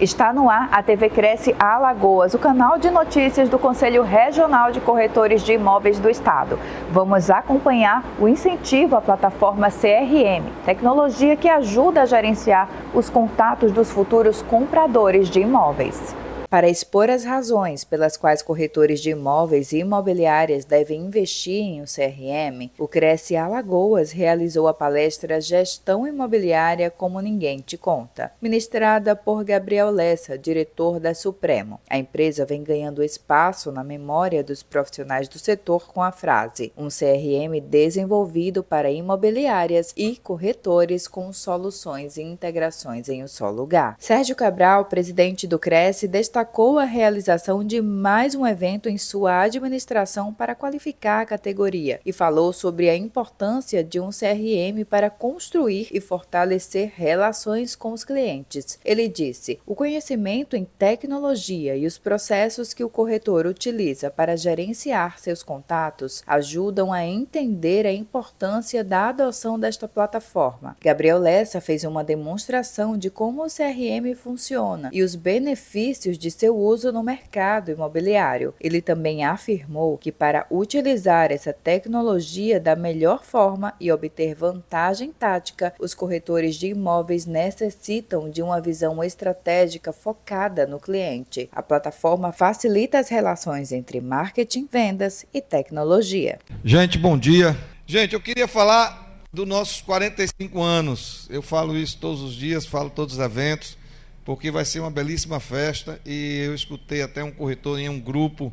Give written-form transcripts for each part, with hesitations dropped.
Está no ar a TV Cresce Alagoas, o canal de notícias do Conselho Regional de Corretores de Imóveis do Estado. Vamos acompanhar o incentivo à plataforma CRM, tecnologia que ajuda a gerenciar os contatos dos futuros compradores de imóveis. Para expor as razões pelas quais corretores de imóveis e imobiliárias devem investir em um CRM, o Cresce Alagoas realizou a palestra Gestão Imobiliária Como Ninguém Te Conta, ministrada por Gabriel Lessa, diretor da Supremo. A empresa vem ganhando espaço na memória dos profissionais do setor com a frase: um CRM desenvolvido para imobiliárias e corretores com soluções e integrações em um só lugar. Sérgio Cabral, presidente do Cresce, destacou a realização de mais um evento em sua administração para qualificar a categoria e falou sobre a importância de um CRM para construir e fortalecer relações com os clientes. Ele disse: o conhecimento em tecnologia e os processos que o corretor utiliza para gerenciar seus contatos ajudam a entender a importância da adoção desta plataforma. Gabriel Lessa fez uma demonstração de como o CRM funciona e os benefícios de seu uso no mercado imobiliário. Ele também afirmou que para utilizar essa tecnologia da melhor forma e obter vantagem tática, os corretores de imóveis necessitam de uma visão estratégica focada no cliente. A plataforma facilita as relações entre marketing, vendas e tecnologia. Gente, bom dia. Gente, eu queria falar dos nossos 45 anos. Eu falo isso todos os dias, falo todos os eventos, porque vai ser uma belíssima festa. E eu escutei até um corretor em um grupo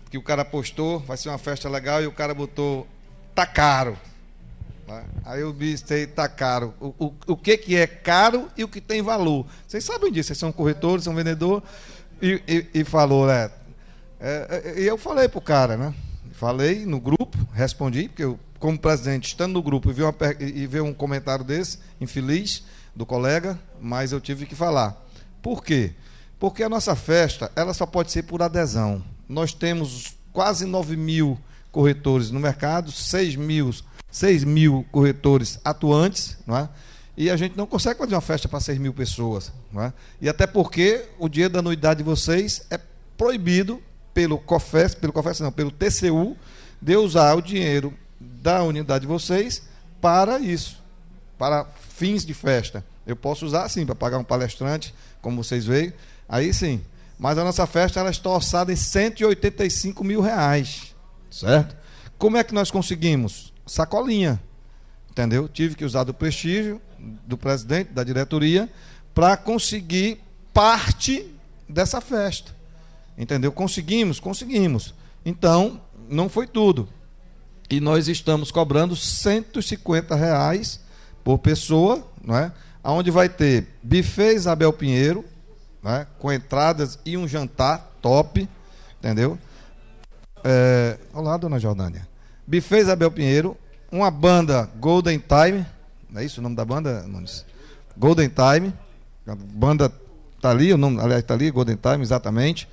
que o cara postou, vai ser uma festa legal, e o cara botou, tá caro. Aí eu disse, tá caro. O que é caro e o que tem valor? Vocês sabem disso, vocês são corretores, são vendedores. E falou, né? E eu falei pro cara, né? Falei no grupo, respondi, porque eu, como presidente, estando no grupo e ver um comentário desse, infeliz, do colega, mas eu tive que falar. Por quê? Porque a nossa festa, ela só pode ser por adesão. Nós temos quase 9 mil corretores no mercado, 6 mil corretores atuantes, não é? E a gente não consegue fazer uma festa para 6 mil pessoas, não é? E até porque o dia da anuidade de vocês é proibido pelo TCU, de usar o dinheiro da unidade de vocês para isso, para fins de festa. Eu posso usar sim para pagar um palestrante, como vocês veem, aí sim. Mas a nossa festa, ela está orçada em R$185 mil, certo? Como é que nós conseguimos? Sacolinha, entendeu? Tive que usar do prestígio do presidente, da diretoria, para conseguir parte dessa festa, entendeu? Conseguimos. Então, não foi tudo. E nós estamos cobrando R$150 por pessoa, não é? Onde vai ter buffet Isabel Pinheiro, né? Com entradas e um jantar top, entendeu? Olá, dona Jordânia. Buffet Isabel Pinheiro, uma banda Golden Time, não é isso o nome da banda, Nunes? Golden Time, a banda está ali, o nome, aliás, está ali, Golden Time, exatamente.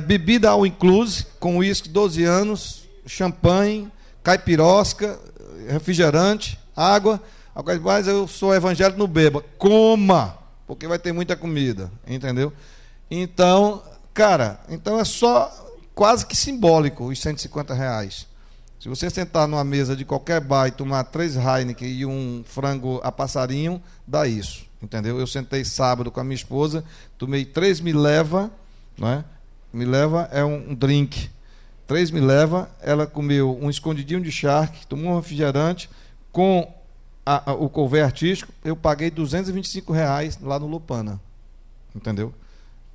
Bebida all inclusive, com uísque 12 anos, champanhe, caipirosca, refrigerante, água. Mas eu sou evangélico, não beba. Coma, porque vai ter muita comida, entendeu? Então, cara, é só quase que simbólico os R$150. Se você sentar numa mesa de qualquer bar e tomar 3 Heineken e um frango a passarinho, dá isso, entendeu? Eu sentei sábado com a minha esposa, tomei 3 Me Leva, não é? Me Leva é um drink. 3 Me Leva, ela comeu um escondidinho de charque, tomou um refrigerante com o couvert artístico. Eu paguei R$225 lá no Lupana, entendeu?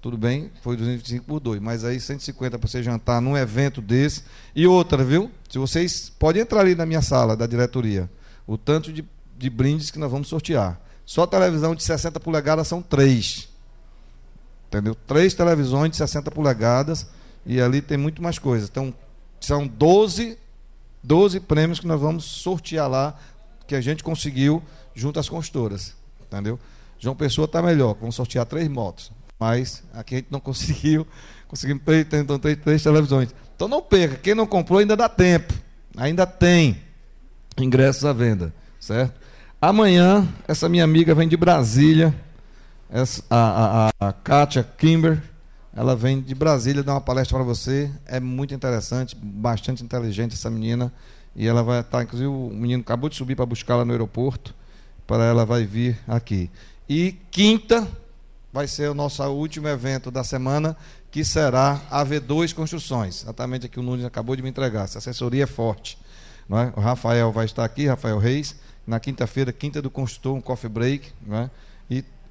Tudo bem, foi 225 por 2, mas aí 150 para você jantar num evento desse. E outra, viu? Se vocês podem entrar ali na minha sala da diretoria, o tanto de brindes que nós vamos sortear. Só televisão de 60 polegadas são 3, entendeu? 3 televisões de 60 polegadas, e ali tem muito mais coisas. Então, são 12 prêmios que nós vamos sortear lá, que a gente conseguiu junto às consultoras, entendeu? João Pessoa está melhor, vamos sortear 3 motos, mas aqui a gente não conseguimos 3 televisões. Então não perca, quem não comprou ainda dá tempo, ainda tem ingressos à venda, certo? Amanhã, essa minha amiga vem de Brasília, A Kátia Kimber, ela vem de Brasília dar uma palestra para você. É muito interessante, bastante inteligente essa menina. E ela vai estar, inclusive, o menino acabou de subir para buscá-la no aeroporto. Para ela vai vir aqui. E quinta vai ser o nosso último evento da semana, que será a V2 Construções. Exatamente aqui o Nunes acabou de me entregar. Essa assessoria é forte. Não é? O Rafael vai estar aqui, Rafael Reis. Na quinta-feira, quinta do construtor, um coffee break. Não é?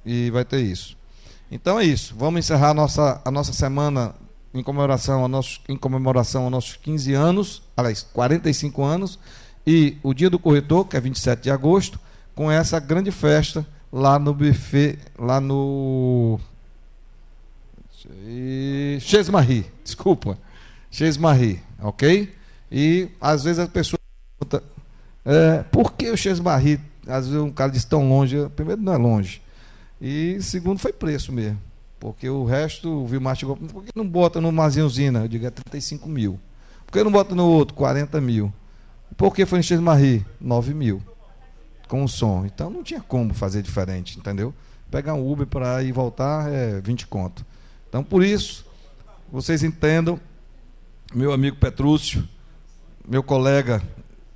E vai ter isso. Então é isso. Vamos encerrar a nossa semana em comemoração aos nossos 15 anos, aliás, 45 anos, e o Dia do Corretor, que é 27 de agosto, com essa grande festa lá no buffet, lá no Chez Marie, desculpa, Chez Marie, ok? E às vezes as pessoas perguntam, por que o Chez Marie? Às vezes um cara diz tão longe. Primeiro, não é longe, e segundo, foi preço mesmo, porque o resto, o Vilmar chegou, por que não bota no Mazinho Usina? Eu digo, é 35 mil. Por que não bota no outro? 40 mil. Por que foi no Chez Marie? 9 mil. Com o som. Então não tinha como fazer diferente, entendeu? Pegar um Uber para ir e voltar é 20 conto. Então, por isso, vocês entendam, meu amigo Petrúcio, meu colega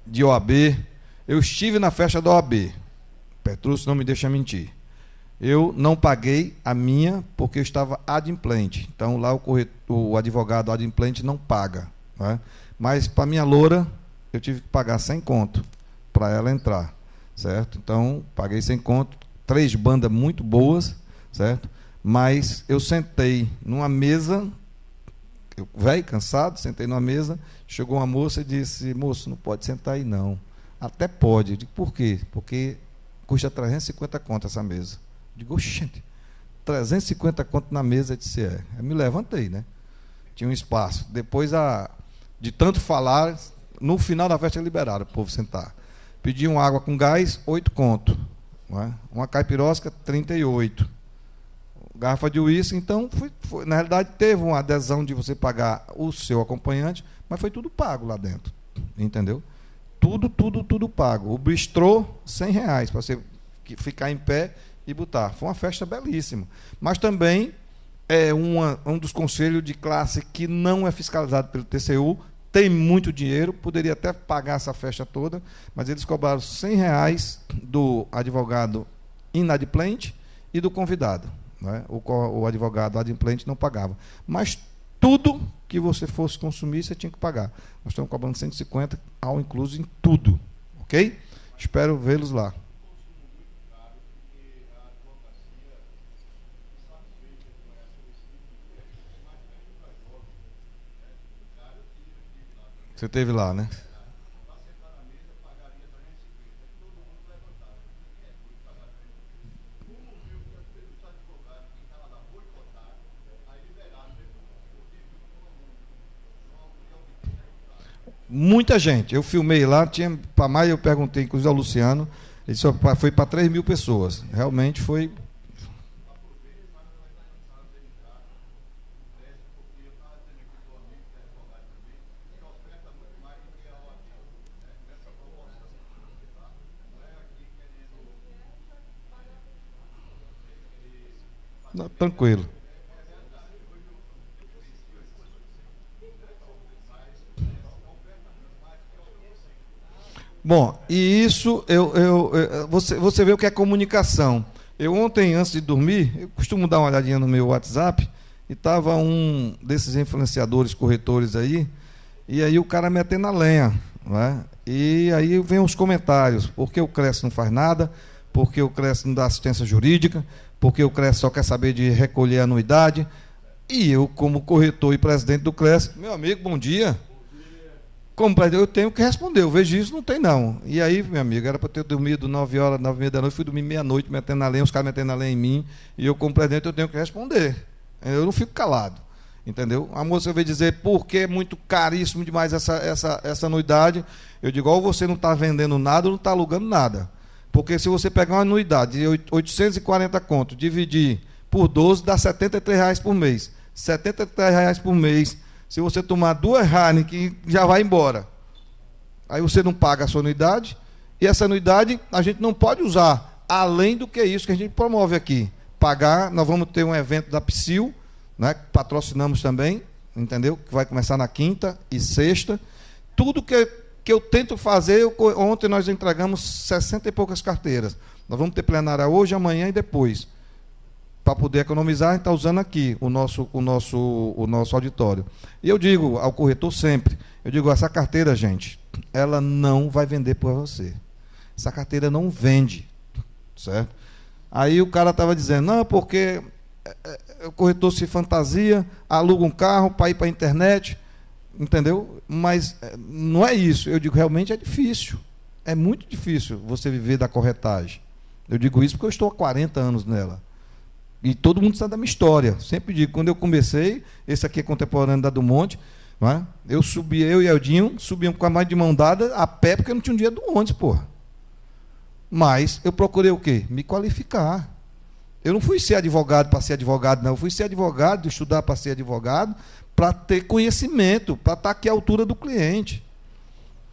de OAB, eu estive na festa da OAB. Petrúcio não me deixa mentir. Eu não paguei a minha porque eu estava adimplente. Então, lá o advogado adimplente não paga. Né? Mas, para minha loura, eu tive que pagar 100 conto para ela entrar. Certo? Então, paguei 100 conto, 3 bandas muito boas, certo? Mas eu sentei numa mesa, eu velho, cansado, sentei numa mesa, chegou uma moça e disse, moço, não pode sentar aí não. Até pode. Eu digo, por quê? Porque custa 350 conto essa mesa. Eu digo, gente, 350 conto na mesa. Eu disse, Eu me levantei, né? Tinha um espaço. Depois, de tanto falar, no final da festa liberaram o povo sentar. Pedi uma água com gás, 8 conto. Não é? Uma caipirosca, 38. Garrafa de uísque, então, na realidade, teve uma adesão de você pagar o seu acompanhante, mas foi tudo pago lá dentro. Entendeu? Tudo pago. O bistrô, R$100, para você ficar em pé e botar. Foi uma festa belíssima. Mas também é um dos conselhos de classe que não é fiscalizado pelo TCU, tem muito dinheiro, poderia até pagar essa festa toda, mas eles cobraram R$100 do advogado inadimplente e do convidado. Né? O advogado adimplente não pagava. Mas tudo que você fosse consumir, você tinha que pagar. Nós estamos cobrando 150 ao incluso em tudo. Ok? Espero vê-los lá. Você esteve lá, né? Muita gente. Eu filmei lá, tinha para mais, eu perguntei, inclusive ao Luciano, ele só foi para 3 mil pessoas. Realmente foi. Não, tranquilo. Bom, e isso, você vê o que é comunicação. Eu ontem, antes de dormir, eu costumo dar uma olhadinha no meu WhatsApp, e estava um desses influenciadores, corretores aí, e aí o cara metendo a lenha. Não é? E aí vem os comentários, porque o CRES não faz nada, porque o CRES não dá assistência jurídica, porque o CRES só quer saber de recolher a anuidade. E eu, como corretor e presidente do CRES, meu amigo, bom dia. Como presidente, eu tenho que responder, eu vejo isso, não tem não. E aí, meu amigo, era para ter dormido 9 horas, 9h30 da noite, fui dormir meia-noite, metendo a lenha, os caras metendo a lenha em mim, e eu, como presidente, eu tenho que responder. Eu não fico calado, entendeu? A moça veio dizer, porque é muito caríssimo demais essa anuidade. Eu digo, ou você não está vendendo nada, ou não está alugando nada. Porque se você pegar uma anuidade de 840 conto, dividir por 12, dá R$73 por mês. R$73 por mês. Se você tomar 2 Heineken, já vai embora. Aí você não paga a sua anuidade, e essa anuidade a gente não pode usar além do que isso que a gente promove aqui. pagar, nós vamos ter um evento da Psyll, né, que patrocinamos também, entendeu? Que vai começar na quinta e sexta. Tudo que eu tento fazer, ontem nós entregamos 60 e poucas carteiras. Nós vamos ter plenária hoje, amanhã e depois. Para poder economizar, a gente está usando aqui o nosso auditório. E eu digo ao corretor sempre, eu digo, essa carteira, gente, ela não vai vender por você. Essa carteira não vende, certo? Aí o cara estava dizendo, não, porque o corretor se fantasia, aluga um carro para ir para a internet, entendeu? Mas não é isso. Eu digo, realmente é difícil. É muito difícil você viver da corretagem. Eu digo isso porque eu estou há 40 anos nela. E todo mundo sabe da minha história. Sempre digo, quando eu comecei, esse aqui é contemporâneo da do Monte, não é? Eu e Eldinho subíamos com a mão de mão dada a pé, porque eu não tinha um dia do ônibus, porra. Mas eu procurei o quê? Me qualificar. Eu não fui ser advogado para ser advogado, não. Eu fui ser advogado, estudar para ser advogado, para ter conhecimento, para estar aqui à altura do cliente.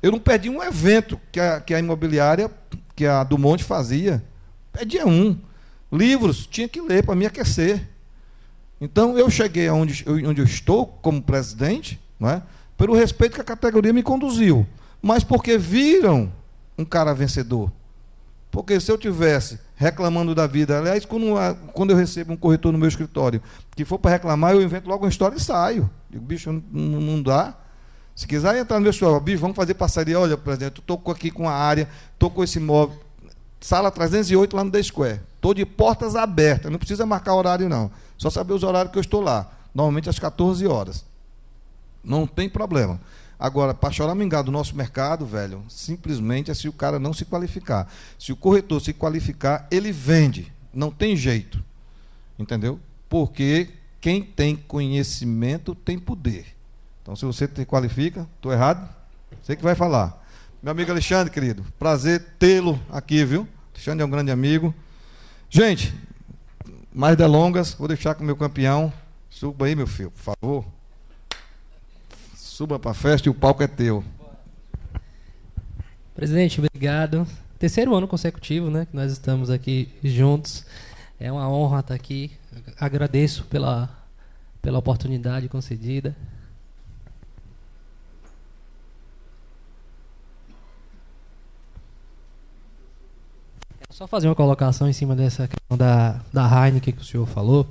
Eu não perdi um evento que a imobiliária, que a do Monte fazia. Perdia um. Livros, tinha que ler para me aquecer. Então, eu cheguei onde eu estou, como presidente, não é? Pelo respeito que a categoria me conduziu. Mas porque viram um cara vencedor. Porque se eu tivesse reclamando da vida, aliás, quando eu recebo um corretor no meu escritório que for para reclamar, eu invento logo uma história e saio. Digo, bicho, não dá. Se quiser entrar no meu escritório, bicho, vamos fazer parceria. Olha, presidente, eu estou aqui com a área, estou com esse imóvel, sala 308 lá no The Square. Estou de portas abertas, não precisa marcar horário, não. Só saber os horários que eu estou lá. Normalmente às 14 horas. Não tem problema. Agora, para choramingar do nosso mercado, velho, simplesmente é se o cara não se qualificar. Se o corretor se qualificar, ele vende. Não tem jeito. Entendeu? Porque quem tem conhecimento tem poder. Então, se você se qualifica, estou errado? Você que vai falar. Meu amigo Alexandre, querido, prazer tê-lo aqui, viu? Alexandre é um grande amigo. Gente, mais delongas, vou deixar com o meu campeão. Suba aí, meu filho, por favor. Suba para a festa e o palco é teu. Presidente, obrigado. Terceiro ano consecutivo, né, que nós estamos aqui juntos. É uma honra estar aqui. Agradeço pela oportunidade concedida. Só fazer uma colocação em cima dessa questão da Heineken que o senhor falou.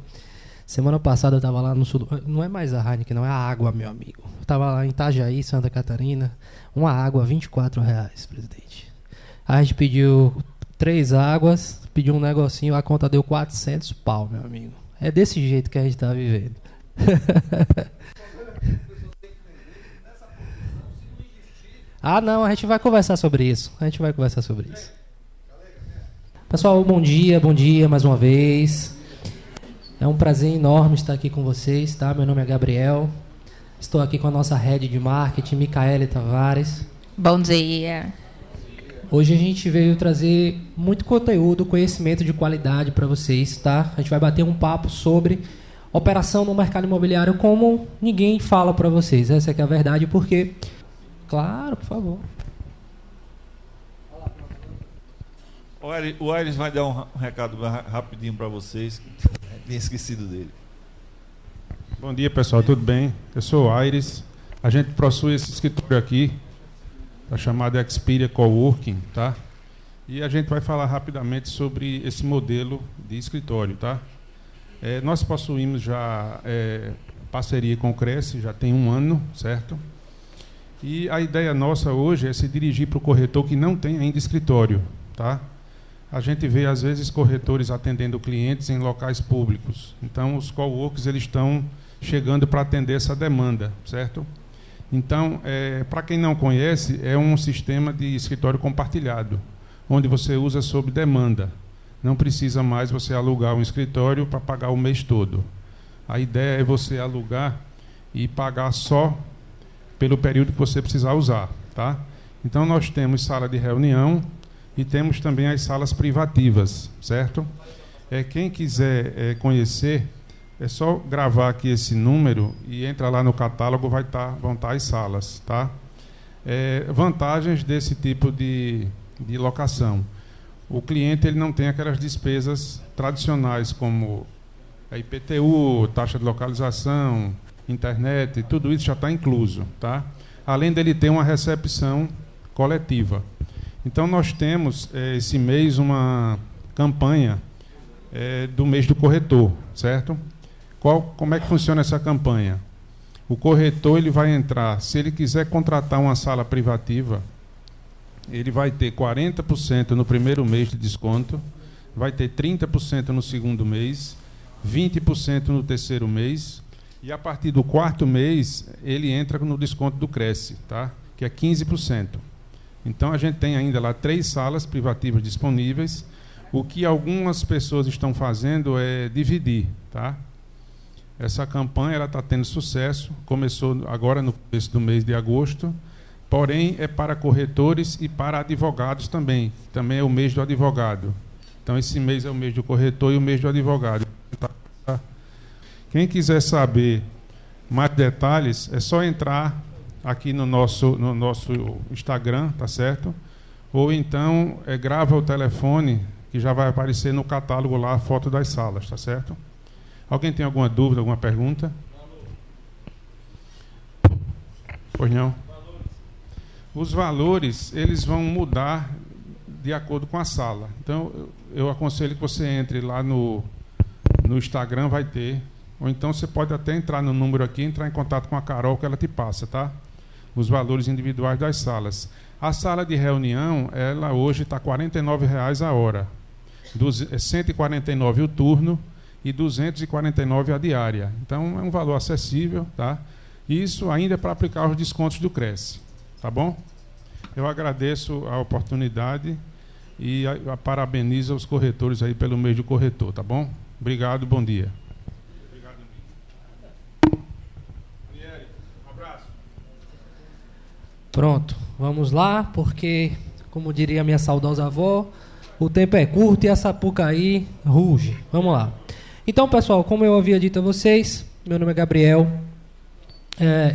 Semana passada eu estava lá no sul. Não é mais a Heineken, não, é a água, meu amigo. Eu estava lá em Itajaí, Santa Catarina. Uma água, R$24, presidente. Aí a gente pediu 3 águas, pediu um negocinho, a conta deu 400 pau, meu amigo. É desse jeito que a gente está vivendo. Ah, não, a gente vai conversar sobre isso. Pessoal, bom dia mais uma vez. É um prazer enorme estar aqui com vocês, tá? Meu nome é Gabriel. Estou aqui com a nossa head de marketing, Micaele Tavares. Bom dia. Hoje a gente veio trazer muito conteúdo, conhecimento de qualidade para vocês, tá? A gente vai bater um papo sobre operação no mercado imobiliário como ninguém fala para vocês. Essa é que é a verdade, porque... Claro, por favor. O Aires vai dar um recado rapidinho para vocês. Tinha esquecido dele. Bom dia, pessoal, tudo bem? Eu sou o Aires. A gente possui esse escritório aqui, tá chamado Experia Coworking, tá? E a gente vai falar rapidamente sobre esse modelo de escritório, tá? Nós possuímos já parceria com o Cresce, já tem 1 ano, certo? E a ideia nossa hoje é se dirigir para o corretor que não tem ainda escritório, tá? A gente vê, às vezes, corretores atendendo clientes em locais públicos. Então, os coworks eles estão chegando para atender essa demanda, certo? Então, para quem não conhece, é um sistema de escritório compartilhado, onde você usa sob demanda. Não precisa mais você alugar um escritório para pagar o mês todo. A ideia é você alugar e pagar só pelo período que você precisar usar, tá? Então, nós temos sala de reunião, e temos também as salas privativas, certo? Quem quiser conhecer, é só gravar aqui esse número e entra lá no catálogo, vão estar as salas, tá? Vantagens desse tipo de locação. o cliente ele não tem aquelas despesas tradicionais como a IPTU, taxa de localização, internet, tudo isso já está incluso, tá? Além dele ter uma recepção coletiva. Então, nós temos esse mês uma campanha do mês do corretor, certo? Como é que funciona essa campanha? O corretor ele vai entrar, se ele quiser contratar uma sala privativa, ele vai ter 40% no primeiro mês de desconto, vai ter 30% no segundo mês, 20% no terceiro mês, e a partir do quarto mês, ele entra no desconto do Cresce, tá? Que é 15%. Então, a gente tem ainda lá 3 salas privativas disponíveis. O que algumas pessoas estão fazendo é dividir, tá? Essa campanha está tendo sucesso, começou agora no começo do mês de agosto, porém é para corretores e para advogados também. Também é o mês do advogado. Então, esse mês é o mês do corretor e o mês do advogado. Quem quiser saber mais detalhes, é só entrar aqui no nosso Instagram, tá certo? Ou então grava o telefone, que já vai aparecer no catálogo lá a foto das salas, tá certo? Alguém tem alguma dúvida, alguma pergunta? Pois não? Os valores, eles vão mudar de acordo com a sala. Então, eu aconselho que você entre lá no Instagram, vai ter. Ou então você pode até entrar no número aqui, entrar em contato com a Carol, que ela te passa, tá? Os valores individuais das salas. A sala de reunião, ela hoje está R$ 49,00 a hora. R$ 149 o turno e R$ 249 a diária. Então, é um valor acessível, tá? Isso ainda é para aplicar os descontos do Cresce, tá bom? Eu agradeço a oportunidade e parabenizo os corretores aí pelo mês do corretor, tá bom? Obrigado, bom dia. Pronto, vamos lá, porque, como diria a minha saudosa avó, o tempo é curto e a Sapucaí ruge. Vamos lá. Então, pessoal, como eu havia dito a vocês, meu nome é Gabriel,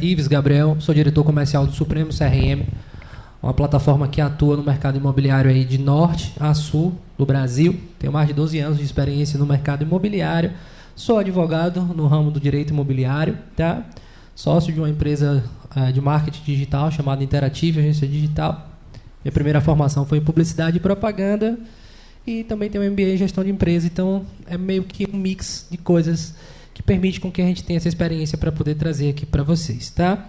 Ives Gabriel, sou diretor comercial do Supremo CRM, uma plataforma que atua no mercado imobiliário aí de norte a sul do Brasil. Tenho mais de 12 anos de experiência no mercado imobiliário, sou advogado no ramo do direito imobiliário, tá? Sócio de uma empresa de marketing digital chamada Interative, agência digital. Minha primeira formação foi em publicidade e propaganda e também tenho um MBA em gestão de empresa, então é meio que um mix de coisas que permite com que a gente tenha essa experiência para poder trazer aqui para vocês, tá?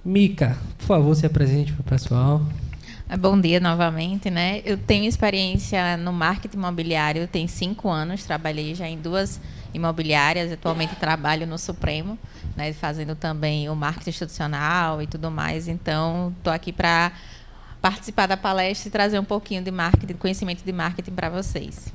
Mica, por favor, se apresente para o pessoal. Bom dia novamente, né? Eu tenho experiência no marketing imobiliário, tenho 5 anos, trabalhei já em 2 imobiliárias, atualmente trabalho no Supremo, né, fazendo também o marketing institucional e tudo mais. Então, estou aqui para participar da palestra e trazer um pouquinho de marketing, conhecimento de marketing para vocês.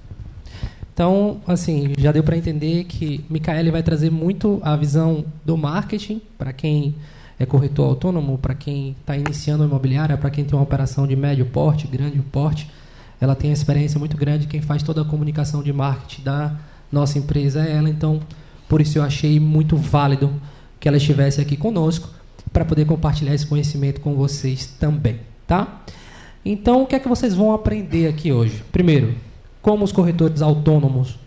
Então, assim, já deu para entender que Micaele vai trazer muito a visão do marketing para quem é corretor autônomo, para quem está iniciando a imobiliária, para quem tem uma operação de médio porte, grande porte. Ela tem uma experiência muito grande, quem faz toda a comunicação de marketing da nossa empresa é ela, então por isso eu achei muito válido que ela estivesse aqui conosco para poder compartilhar esse conhecimento com vocês também, tá? Então, o que é que vocês vão aprender aqui hoje? Primeiro, como os corretores autônomos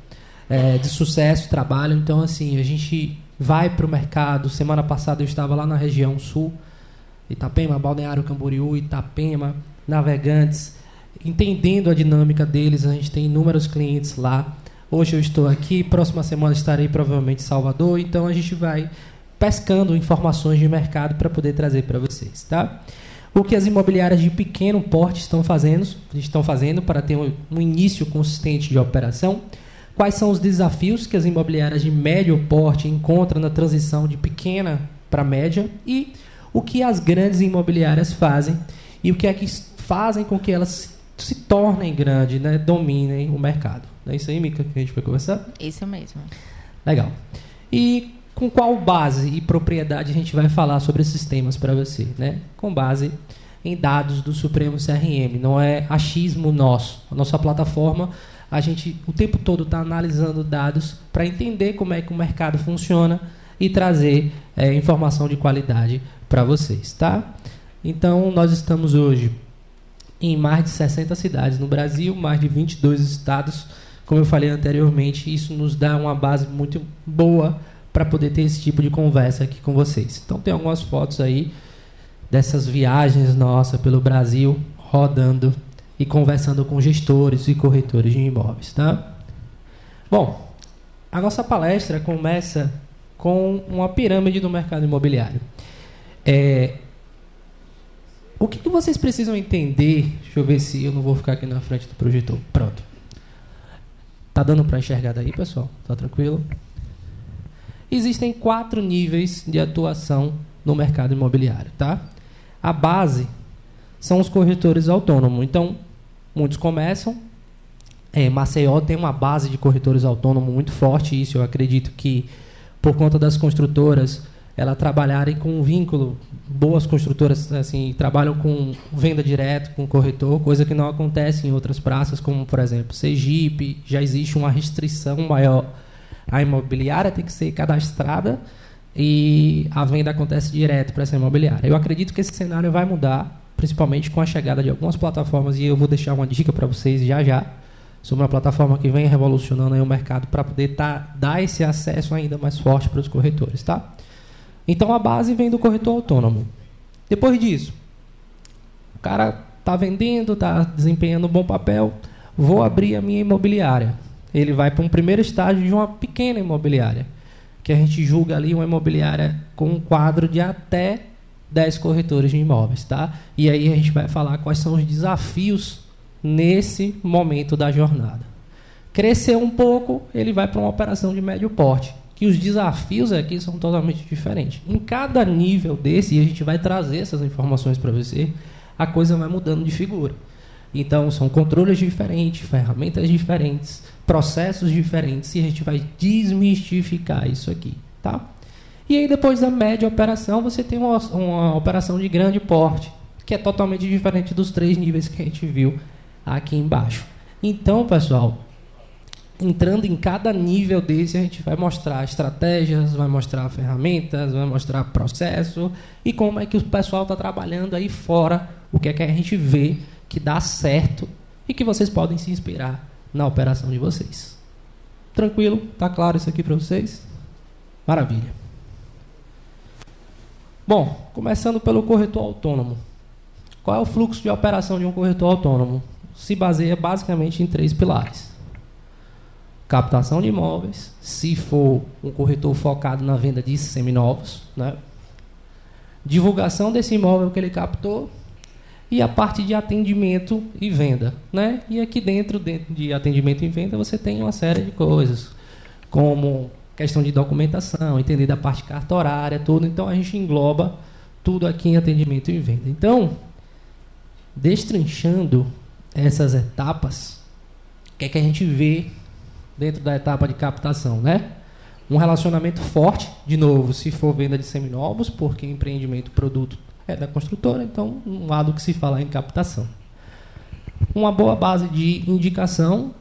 de sucesso trabalham. Então, assim, a gente vai para o mercado. Semana passada eu estava lá na região sul, Itapema, Balneário Camboriú, Itapema, Navegantes, entendendo a dinâmica deles. A gente tem inúmeros clientes lá. Hoje eu estou aqui, próxima semana estarei provavelmente em Salvador, então a gente vai pescando informações de mercado para poder trazer para vocês, tá? O que as imobiliárias de pequeno porte estão fazendo para ter um início consistente de operação, quais são os desafios que as imobiliárias de médio porte encontram na transição de pequena para média e o que as grandes imobiliárias fazem e o que é que fazem com que elas se tornem grandes, né, dominem o mercado. É isso aí, Mica, que a gente vai conversar? Isso mesmo. Legal. E com qual base e propriedade a gente vai falar sobre esses temas para você, né? Com base em dados do Supremo CRM, não é achismo nosso. A nossa plataforma, a gente o tempo todo está analisando dados para entender como é que o mercado funciona e trazer informação de qualidade para vocês, tá? Então, nós estamos hoje em mais de 60 cidades no Brasil, mais de 22 estados. Como eu falei anteriormente, isso nos dá uma base muito boa para poder ter esse tipo de conversa aqui com vocês. Então tem algumas fotos aí dessas viagens nossas pelo Brasil, rodando e conversando com gestores e corretores de imóveis, tá? Bom, a nossa palestra começa com uma pirâmide do mercado imobiliário. O que vocês precisam entender? Deixa eu ver se eu não vou ficar aqui na frente do projetor. Pronto. Tá dando para enxergar daí, pessoal? Tá tranquilo? Existem 4 níveis de atuação no mercado imobiliário, tá? A base são os corretores autônomos. Então, muitos começam. Maceió tem uma base de corretores autônomos muito forte. Isso eu acredito que, por conta das construtoras, elas trabalharem com um vínculo. Boas construtoras assim, trabalham com venda direta com o corretor, coisa que não acontece em outras praças, como, por exemplo, Sergipe. Já existe uma restrição maior. A imobiliária tem que ser cadastrada e a venda acontece direto para essa imobiliária. Eu acredito que esse cenário vai mudar, principalmente com a chegada de algumas plataformas, e eu vou deixar uma dica para vocês já sobre uma plataforma que vem revolucionando aí o mercado para poder dar esse acesso ainda mais forte para os corretores, tá? Então a base vem do corretor autônomo. Depois disso, o cara está vendendo, está desempenhando um bom papel, vou abrir a minha imobiliária. Ele vai para um primeiro estágio de uma pequena imobiliária, que a gente julga ali uma imobiliária com um quadro de até 10 corretores de imóveis, tá? E aí a gente vai falar quais são os desafios nesse momento da jornada. Crescer um pouco, ele vai para uma operação de médio porte, que os desafios aqui são totalmente diferentes. Em cada nível desse, e a gente vai trazer essas informações para você, a coisa vai mudando de figura. Então, são controles diferentes, ferramentas diferentes, processos diferentes, e a gente vai desmistificar isso aqui, tá? E aí, depois da média operação, você tem uma operação de grande porte, que é totalmente diferente dos 3 níveis que a gente viu aqui embaixo. Então, pessoal, entrando em cada nível desse, a gente vai mostrar estratégias, vai mostrar ferramentas, vai mostrar processo e como é que o pessoal está trabalhando aí fora, o que é que a gente vê que dá certo e que vocês podem se inspirar na operação de vocês. Tranquilo? Tá claro isso aqui para vocês? Maravilha. Bom, começando pelo corretor autônomo. Qual é o fluxo de operação de um corretor autônomo? Se baseia basicamente em 3 pilares. Captação de imóveis, se for um corretor focado na venda de seminovos, né? Divulgação desse imóvel que ele captou e a parte de atendimento e venda, né? E aqui dentro de atendimento e venda você tem uma série de coisas, como questão de documentação, entender da parte cartorária, tudo. Então a gente engloba tudo aqui em atendimento e venda. Então, destrinchando essas etapas, o que é que a gente vê dentro da etapa de captação, né? Um relacionamento forte, de novo, se for venda de seminovos, porque empreendimento, produto é da construtora, então um lado que se fala em captação. Uma boa base de indicação,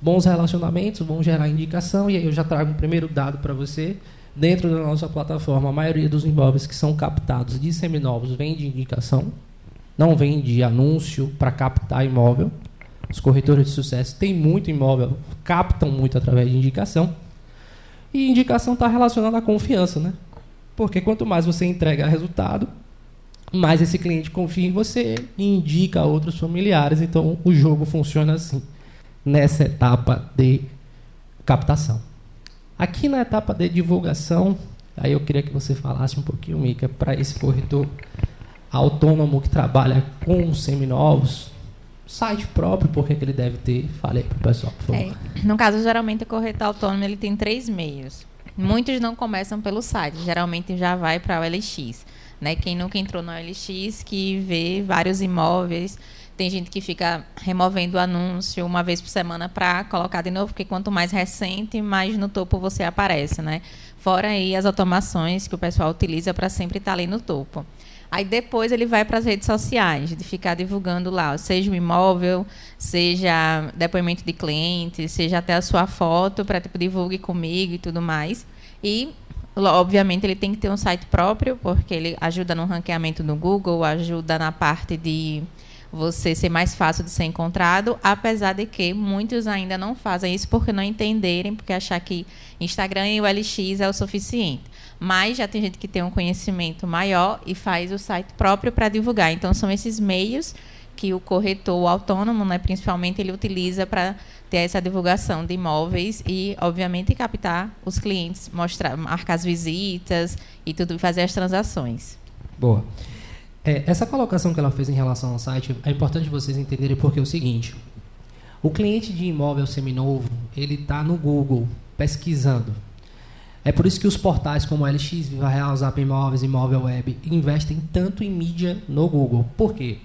bons relacionamentos vão gerar indicação, e aí eu já trago um primeiro dado para você. Dentro da nossa plataforma, a maioria dos imóveis que são captados de seminovos vem de indicação, não vem de anúncio para captar imóvel. Os corretores de sucesso têm muito imóvel, captam muito através de indicação. E indicação está relacionada à confiança, né? Porque quanto mais você entrega resultado, mais esse cliente confia em você e indica a outros familiares. Então, o jogo funciona assim, nessa etapa de captação. Aqui na etapa de divulgação, aí eu queria que você falasse um pouquinho, Mica, para esse corretor autônomo que trabalha com seminovos, site próprio, por que ele deve ter? Fale aí para o pessoal, por favor. No caso, geralmente, o corretor autônomo ele tem 3 meios. Muitos não começam pelo site, geralmente já vai para o OLX. Né? Quem nunca entrou no OLX, que vê vários imóveis, tem gente que fica removendo o anúncio uma vez por semana para colocar de novo, porque quanto mais recente, mais no topo você aparece. Né? Fora aí as automações que o pessoal utiliza para sempre estar ali no topo. Aí depois ele vai para as redes sociais, de ficar divulgando lá, seja o imóvel, seja depoimento de cliente, seja até a sua foto, para tipo, divulgue comigo e tudo mais. E, obviamente, ele tem que ter um site próprio, porque ele ajuda no ranqueamento no Google, ajuda na parte de você ser mais fácil de ser encontrado, apesar de que muitos ainda não fazem isso porque não entenderem, porque achar que Instagram e o LX é o suficiente. Mas já tem gente que tem um conhecimento maior e faz o site próprio para divulgar. Então, são esses meios que o corretor autônomo, né, principalmente, ele utiliza para ter essa divulgação de imóveis e, obviamente, captar os clientes, marcar as visitas e tudo, fazer as transações. Boa. Essa colocação que ela fez em relação ao site é importante vocês entenderem porque é o seguinte: o cliente de imóvel seminovo, ele está no Google pesquisando. É por isso que os portais como LX, Viva Real, Zap Imóveis, Imóvel Web investem tanto em mídia no Google. Por quê?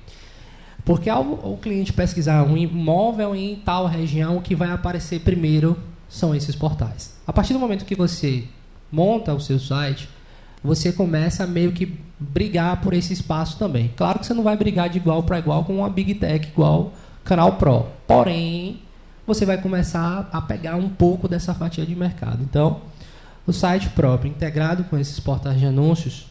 Porque ao o cliente pesquisar um imóvel em tal região, o que vai aparecer primeiro são esses portais. A partir do momento que você monta o seu site, você começa a meio que brigar por esse espaço também. Claro que você não vai brigar de igual para igual com uma Big Tech igual Canal Pro. Porém, você vai começar a pegar um pouco dessa fatia de mercado. Então, o site próprio, integrado com esses portais de anúncios,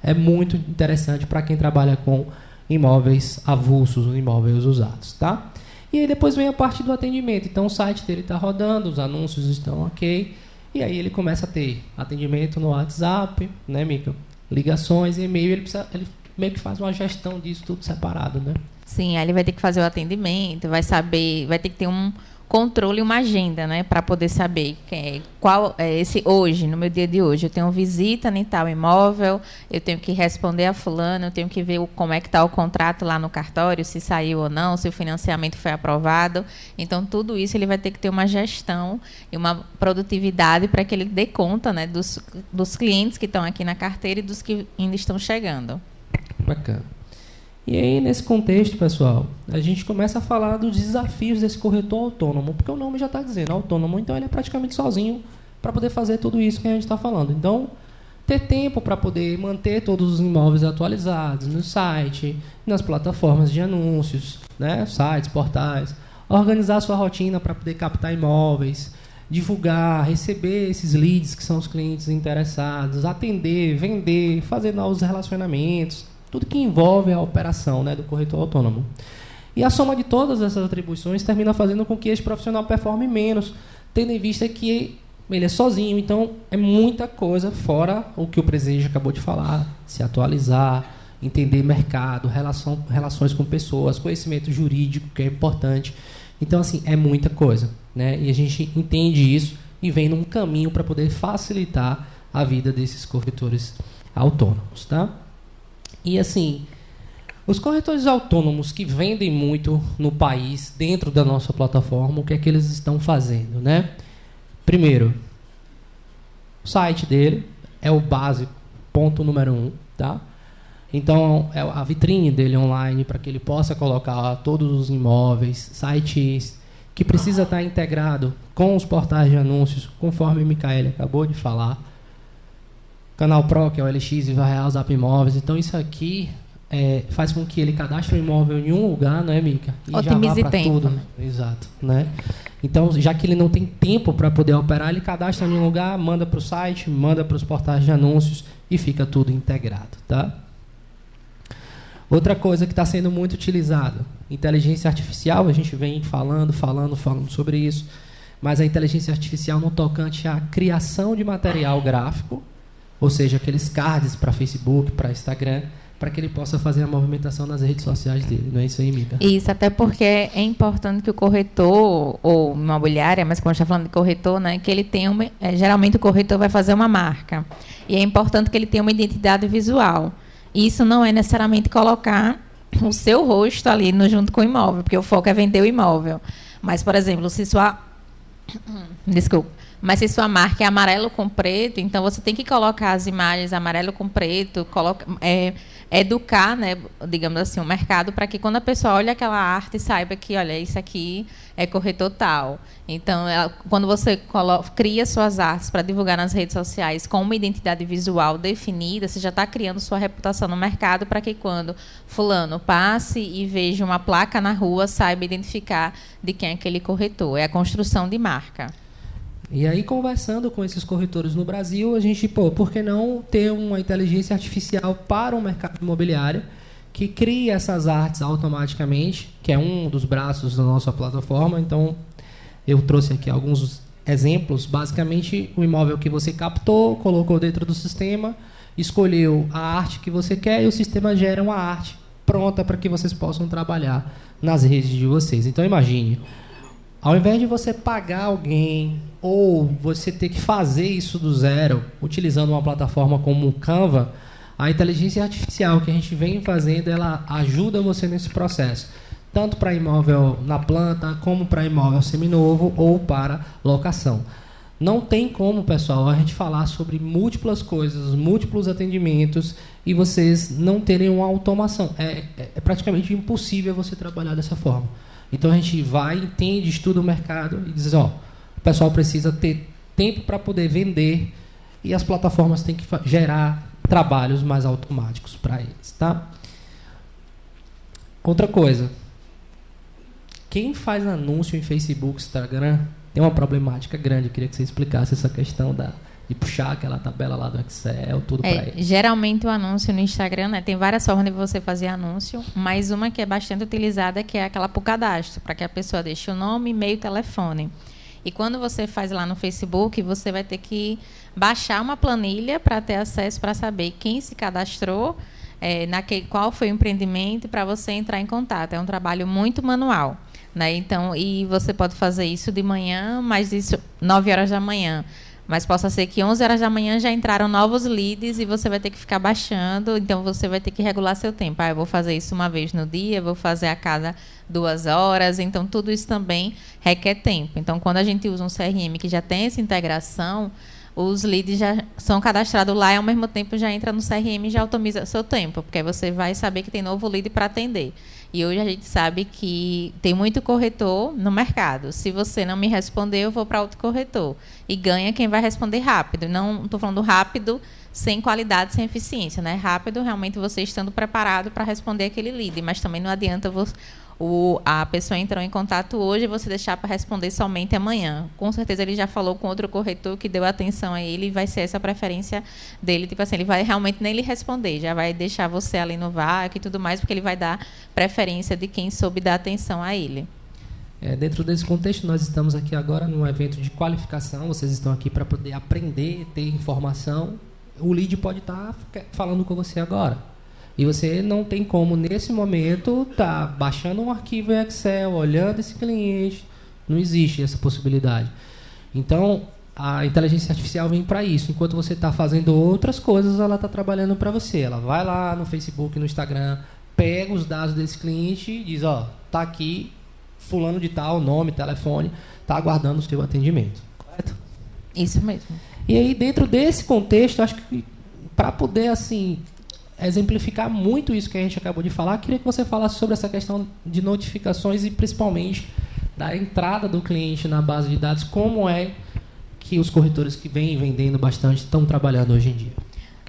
é muito interessante para quem trabalha com imóveis avulsos, imóveis usados, tá? E aí depois vem a parte do atendimento. Então, o site dele está rodando, os anúncios estão ok. E aí ele começa a ter atendimento no WhatsApp, né, Mica? Ligações, e-mail, ele meio que faz uma gestão disso tudo separado, né? Sim, aí ele vai ter que fazer o atendimento, vai ter que ter um controle, uma agenda, né, para poder saber qual é esse hoje, no meu dia de hoje. Eu tenho visita em tal imóvel, eu tenho que responder a fulano, eu tenho que ver como é que está o contrato lá no cartório, se saiu ou não, se o financiamento foi aprovado. Então, tudo isso ele vai ter que ter uma gestão e uma produtividade para que ele dê conta, né, dos clientes que estão aqui na carteira e dos que ainda estão chegando. Bacana. E aí, nesse contexto, pessoal, a gente começa a falar dos desafios desse corretor autônomo, porque o nome já está dizendo autônomo, então ele é praticamente sozinho para poder fazer tudo isso que a gente está falando. Então, ter tempo para poder manter todos os imóveis atualizados no site, nas plataformas de anúncios, né, sites, portais, organizar a sua rotina para poder captar imóveis, divulgar, receber esses leads que são os clientes interessados, atender, vender, fazer novos relacionamentos, tudo que envolve a operação, né, do corretor autônomo. E a soma de todas essas atribuições termina fazendo com que esse profissional performe menos, tendo em vista que ele é sozinho. Então, é muita coisa fora o que o presidente acabou de falar, se atualizar, entender mercado, relações com pessoas, conhecimento jurídico, que é importante. Então, assim, é muita coisa, né? E a gente entende isso e vem num caminho para poder facilitar a vida desses corretores autônomos, tá? E assim, os corretores autônomos que vendem muito no país, dentro da nossa plataforma, o que é que eles estão fazendo, né? Primeiro, o site dele é o básico, ponto número 1, tá? Então, é a vitrine dele online para que ele possa colocar todos os imóveis, sites que precisa estar integrado com os portais de anúncios, conforme a Micaele acabou de falar. Canal Pro, que é o LX, Viva Real, Zap Imóveis. Então, isso aqui faz com que ele cadastre o imóvel em um lugar, não é, Mica? E otimize já vá para tudo. né? Exato, né? Então, já que ele não tem tempo para poder operar, ele cadastra em um lugar, manda para o site, manda para os portais de anúncios e fica tudo integrado, tá? Outra coisa que está sendo muito utilizada, inteligência artificial, a gente vem falando sobre isso, mas a inteligência artificial no tocante à criação de material gráfico, ou seja, aqueles cards para Facebook, para Instagram, para que ele possa fazer a movimentação nas redes sociais dele. Não é isso aí, Mica? Isso, até porque é importante que o corretor, ou imobiliária, mas como a gente está falando de corretor, né, que ele tenha geralmente o corretor vai fazer uma marca. E é importante que ele tenha uma identidade visual. Isso não é necessariamente colocar o seu rosto ali junto com o imóvel, porque o foco é vender o imóvel. Mas, por exemplo, se sua marca é amarelo com preto, então você tem que colocar as imagens amarelo com preto, educar, né, digamos assim, o mercado para que quando a pessoa olha aquela arte saiba que, olha, isso aqui é corretor tal. Então, quando você cria suas artes para divulgar nas redes sociais com uma identidade visual definida, você já está criando sua reputação no mercado para que quando fulano passe e veja uma placa na rua, saiba identificar de quem é aquele corretor. É a construção de marca. E aí, conversando com esses corretores no Brasil, a gente, por que não ter uma inteligência artificial para o mercado imobiliário que cria essas artes automaticamente, que é um dos braços da nossa plataforma. Então, eu trouxe aqui alguns exemplos. Basicamente, o imóvel que você captou, colocou dentro do sistema, escolheu a arte que você quer e o sistema gera uma arte pronta para que vocês possam trabalhar nas redes de vocês. Então, imagine, ao invés de você pagar alguém ou você ter que fazer isso do zero, utilizando uma plataforma como o Canva, a inteligência artificial que a gente vem fazendo, ela ajuda você nesse processo, tanto para imóvel na planta, como para imóvel seminovo ou para locação. Não tem como, pessoal, a gente falar sobre múltiplas coisas, múltiplos atendimentos e vocês não terem uma automação. É praticamente impossível você trabalhar dessa forma. Então a gente vai, entende, estuda o mercado e diz, ó, o pessoal precisa ter tempo para poder vender e as plataformas têm que gerar trabalhos mais automáticos para eles, tá? Outra coisa, quem faz anúncio em Facebook, Instagram, tem uma problemática grande. Eu queria que você explicasse essa questão de puxar aquela tabela lá do Excel, tudo para eles. Geralmente o anúncio no Instagram, né, tem várias formas de você fazer anúncio, mas uma que é bastante utilizada que é aquela por cadastro, para que a pessoa deixe o nome, e-mail, telefone. E quando você faz lá no Facebook, você vai ter que baixar uma planilha para ter acesso, para saber quem se cadastrou, qual foi o empreendimento, para você entrar em contato. É um trabalho muito manual, né? Então, e você pode fazer isso de manhã, mas isso 9 horas da manhã. Mas possa ser que 11 horas da manhã já entraram novos leads e você vai ter que ficar baixando. Então, você vai ter que regular seu tempo. Eu vou fazer isso uma vez no dia, vou fazer a cada 2 horas. Então, tudo isso também requer tempo. Então, quando a gente usa um CRM que já tem essa integração, os leads já são cadastrados lá e, ao mesmo tempo, já entra no CRM e já otimiza seu tempo, porque você vai saber que tem novo lead para atender. E hoje a gente sabe que tem muito corretor no mercado. Se você não me responder, eu vou para outro corretor. E ganha quem vai responder rápido. Não estou falando rápido sem qualidade, sem eficiência, né? Rápido, realmente, você estando preparado para responder aquele lead. Mas também não adianta a pessoa entrou em contato hoje e você deixar para responder somente amanhã. Com certeza ele já falou com outro corretor que deu atenção a ele e vai ser essa a preferência dele. Tipo assim, ele vai realmente nem lhe responder, já vai deixar você ali no vácuo e tudo mais, porque ele vai dar preferência de quem soube dar atenção a ele. Dentro desse contexto, nós estamos aqui agora num evento de qualificação, vocês estão aqui para poder aprender, ter informação. O lead pode estar falando com você agora. E você não tem como, nesse momento, estar baixando um arquivo em Excel, olhando esse cliente. Não existe essa possibilidade. Então, a inteligência artificial vem para isso. Enquanto você está fazendo outras coisas, ela está trabalhando para você. Ela vai lá no Facebook, no Instagram, pega os dados desse cliente e diz, ó, tá aqui, fulano de tal, nome, telefone, está aguardando o seu atendimento. Correto? Isso mesmo. E aí, dentro desse contexto, acho que para poder, assim, exemplificar muito isso que a gente acabou de falar, queria que você falasse sobre essa questão de notificações e principalmente da entrada do cliente na base de dados, como é que os corretores que vêm vendendo bastante estão trabalhando hoje em dia.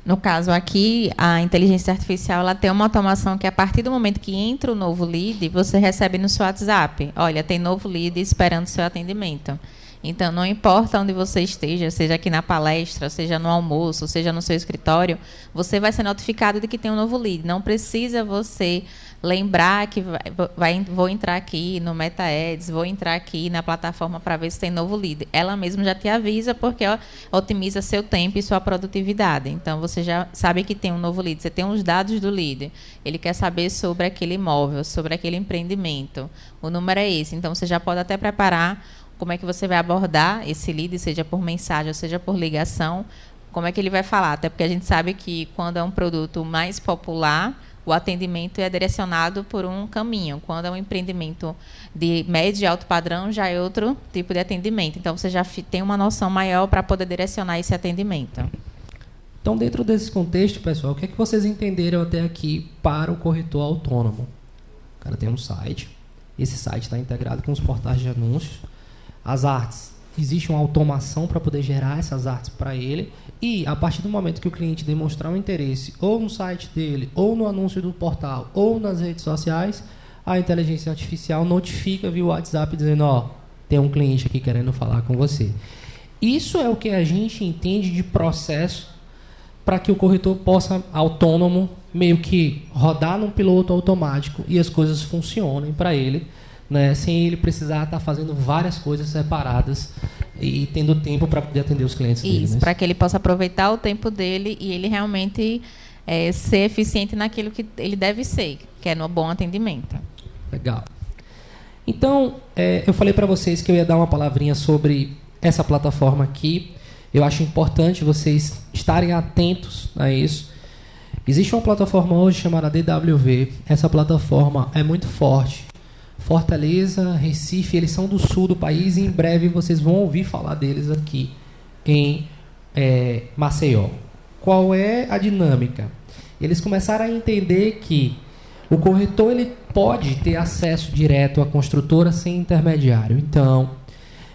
No caso aqui, a inteligência artificial ela tem uma automação que a partir do momento que entra o novo lead, você recebe no seu WhatsApp, olha, tem novo lead esperando o seu atendimento. Então, não importa onde você esteja, seja aqui na palestra, seja no almoço, seja no seu escritório, você vai ser notificado de que tem um novo lead. Não precisa você lembrar que vou entrar aqui no MetaAds, vou entrar aqui na plataforma para ver se tem novo lead. Ela mesma já te avisa porque otimiza seu tempo e sua produtividade. Então, você já sabe que tem um novo lead, você tem os dados do lead. Ele quer saber sobre aquele imóvel, sobre aquele empreendimento. O número é esse. Então, você já pode até preparar como é que você vai abordar esse lead, seja por mensagem ou seja por ligação, como é que ele vai falar. Até porque a gente sabe que quando é um produto mais popular, o atendimento é direcionado por um caminho. Quando é um empreendimento de médio e alto padrão, já é outro tipo de atendimento. Então, você já tem uma noção maior para poder direcionar esse atendimento. Então, dentro desse contexto, pessoal, o que é que vocês entenderam até aqui para o corretor autônomo? O cara tem um site, esse site está integrado com os portais de anúncios. As artes, existe uma automação para poder gerar essas artes para ele e, a partir do momento que o cliente demonstrar um interesse ou no site dele, ou no anúncio do portal, ou nas redes sociais, a inteligência artificial notifica via WhatsApp dizendo, ó, tem um cliente aqui querendo falar com você. Isso é o que a gente entende de processo para que o corretor possa, autônomo, meio que rodar num piloto automático e as coisas funcionem para ele, né, sem ele precisar estar fazendo várias coisas separadas e tendo tempo para poder atender os clientes dele. Isso, né? para que ele possa aproveitar o tempo dele e ele realmente ser eficiente naquilo que ele deve ser, que é no bom atendimento. Legal. Então, eu falei para vocês que eu ia dar uma palavrinha sobre essa plataforma aqui. Eu acho importante vocês estarem atentos a isso. Existe uma plataforma hoje chamada DWV. Essa plataforma é muito forte. Fortaleza, Recife, eles são do sul do país e em breve vocês vão ouvir falar deles aqui em Maceió. Qual é a dinâmica? Eles começaram a entender que o corretor ele pode ter acesso direto à construtora sem intermediário. Então,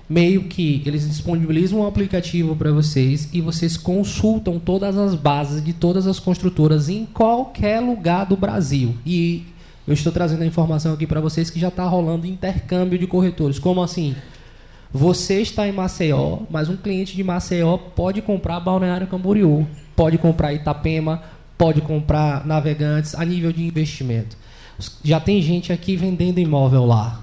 meio que eles disponibilizam um aplicativo para vocês e vocês consultam todas as bases de todas as construtoras em qualquer lugar do Brasil. E eu estou trazendo a informação aqui para vocês que já está rolando intercâmbio de corretores. Como assim? Você está em Maceió, mas um cliente de Maceió pode comprar Balneário Camboriú, pode comprar Itapema, pode comprar Navegantes a nível de investimento. Já tem gente aqui vendendo imóvel lá.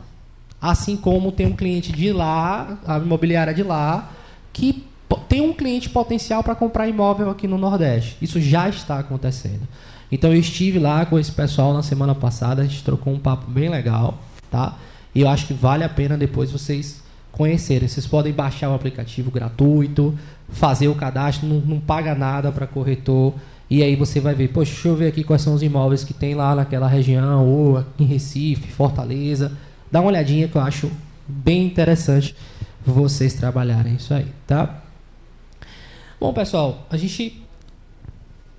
Assim como tem um cliente de lá, a imobiliária de lá, que tem um cliente potencial para comprar imóvel aqui no Nordeste. Isso já está acontecendo. Então eu estive lá com esse pessoal na semana passada, a gente trocou um papo bem legal, tá? E eu acho que vale a pena depois vocês conhecerem. Vocês podem baixar o aplicativo gratuito, fazer o cadastro, não paga nada para corretor. E aí você vai ver, poxa, deixa eu ver aqui quais são os imóveis que tem lá naquela região, ou aqui em Recife, Fortaleza. Dá uma olhadinha que eu acho bem interessante vocês trabalharem isso aí, tá? Bom, pessoal, a gente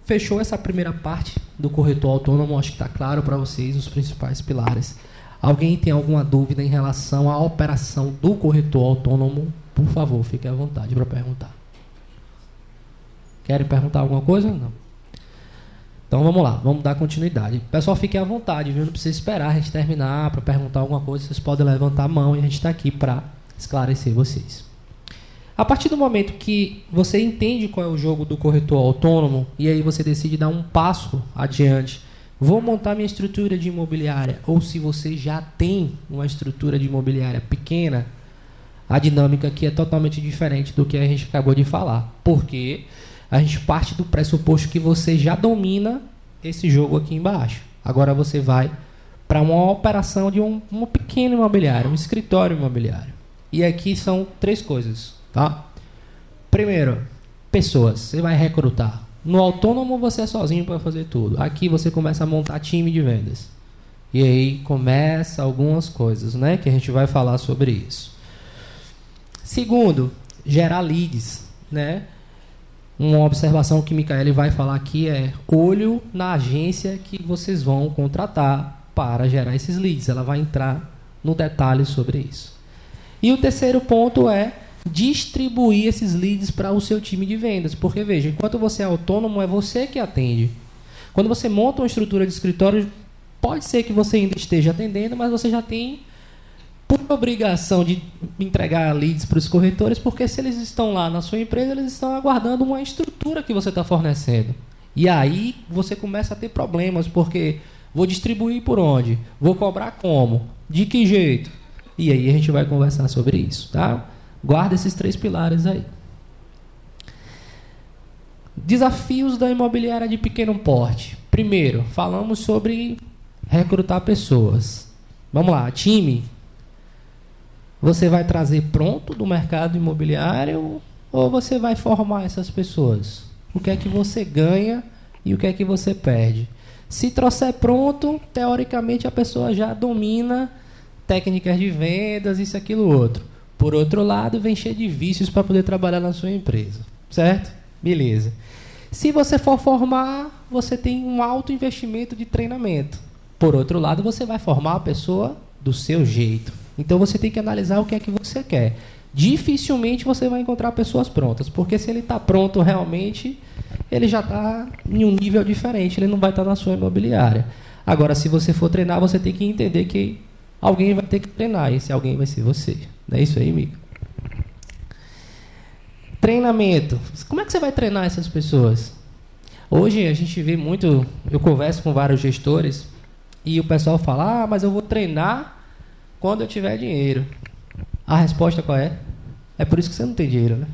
fechou essa primeira parte do corretor autônomo. Acho que está claro para vocês os principais pilares. Alguém tem alguma dúvida em relação à operação do corretor autônomo? Por favor, fique à vontade para perguntar. Querem perguntar alguma coisa? Não. Então vamos lá, vamos dar continuidade. Pessoal, fiquem à vontade, viu? Não precisa esperar a gente terminar para perguntar alguma coisa. Vocês podem levantar a mão e a gente está aqui para esclarecer vocês. A partir do momento que você entende qual é o jogo do corretor autônomo e aí você decide dar um passo adiante, vou montar minha estrutura de imobiliária, ou se você já tem uma estrutura de imobiliária pequena, a dinâmica aqui é totalmente diferente do que a gente acabou de falar. Porque a gente parte do pressuposto que você já domina esse jogo aqui embaixo. Agora você vai para uma operação de uma pequena imobiliária, um escritório imobiliário. E aqui são 3 coisas, tá? Primeiro, pessoas. Você vai recrutar. No autônomo você é sozinho para fazer tudo. Aqui você começa a montar time de vendas. E aí começa algumas coisas, né? Que a gente vai falar sobre isso. Segundo, gerar leads, né? Uma observação que Micaele vai falar aqui é olho na agência que vocês vão contratar para gerar esses leads. Ela vai entrar no detalhe sobre isso. E o terceiro ponto é distribuir esses leads para o seu time de vendas. Porque, veja, enquanto você é autônomo, é você que atende. Quando você monta uma estrutura de escritório, pode ser que você ainda esteja atendendo, mas você já tem por obrigação de entregar leads para os corretores, porque se eles estão lá na sua empresa, eles estão aguardando uma estrutura que você está fornecendo. E aí você começa a ter problemas, porque vou distribuir por onde? Vou cobrar como? De que jeito? E aí a gente vai conversar sobre isso, tá? Guarda esses 3 pilares aí. Desafios da imobiliária de pequeno porte. Primeiro, falamos sobre recrutar pessoas. Vamos lá, time. Você vai trazer pronto do mercado imobiliário ou você vai formar essas pessoas? O que é que você ganha e o que é que você perde? Se trouxer pronto, teoricamente a pessoa já domina técnicas de vendas, isso, aquilo, outro. Por outro lado, vem cheio de vícios para poder trabalhar na sua empresa. Certo? Beleza. Se você for formar, você tem um alto investimento de treinamento. Por outro lado, você vai formar a pessoa do seu jeito. Então você tem que analisar o que é que você quer. Dificilmente você vai encontrar pessoas prontas, porque se ele está pronto realmente, ele já está em um nível diferente, ele não vai estar na sua imobiliária. Agora, se você for treinar, você tem que entender que alguém vai ter que treinar, e esse alguém vai ser você. Não é isso aí, amigo? Treinamento. Como é que você vai treinar essas pessoas? Hoje a gente vê muito, eu converso com vários gestores e o pessoal fala, mas eu vou treinar quando eu tiver dinheiro. A resposta qual é? É por isso que você não tem dinheiro, né?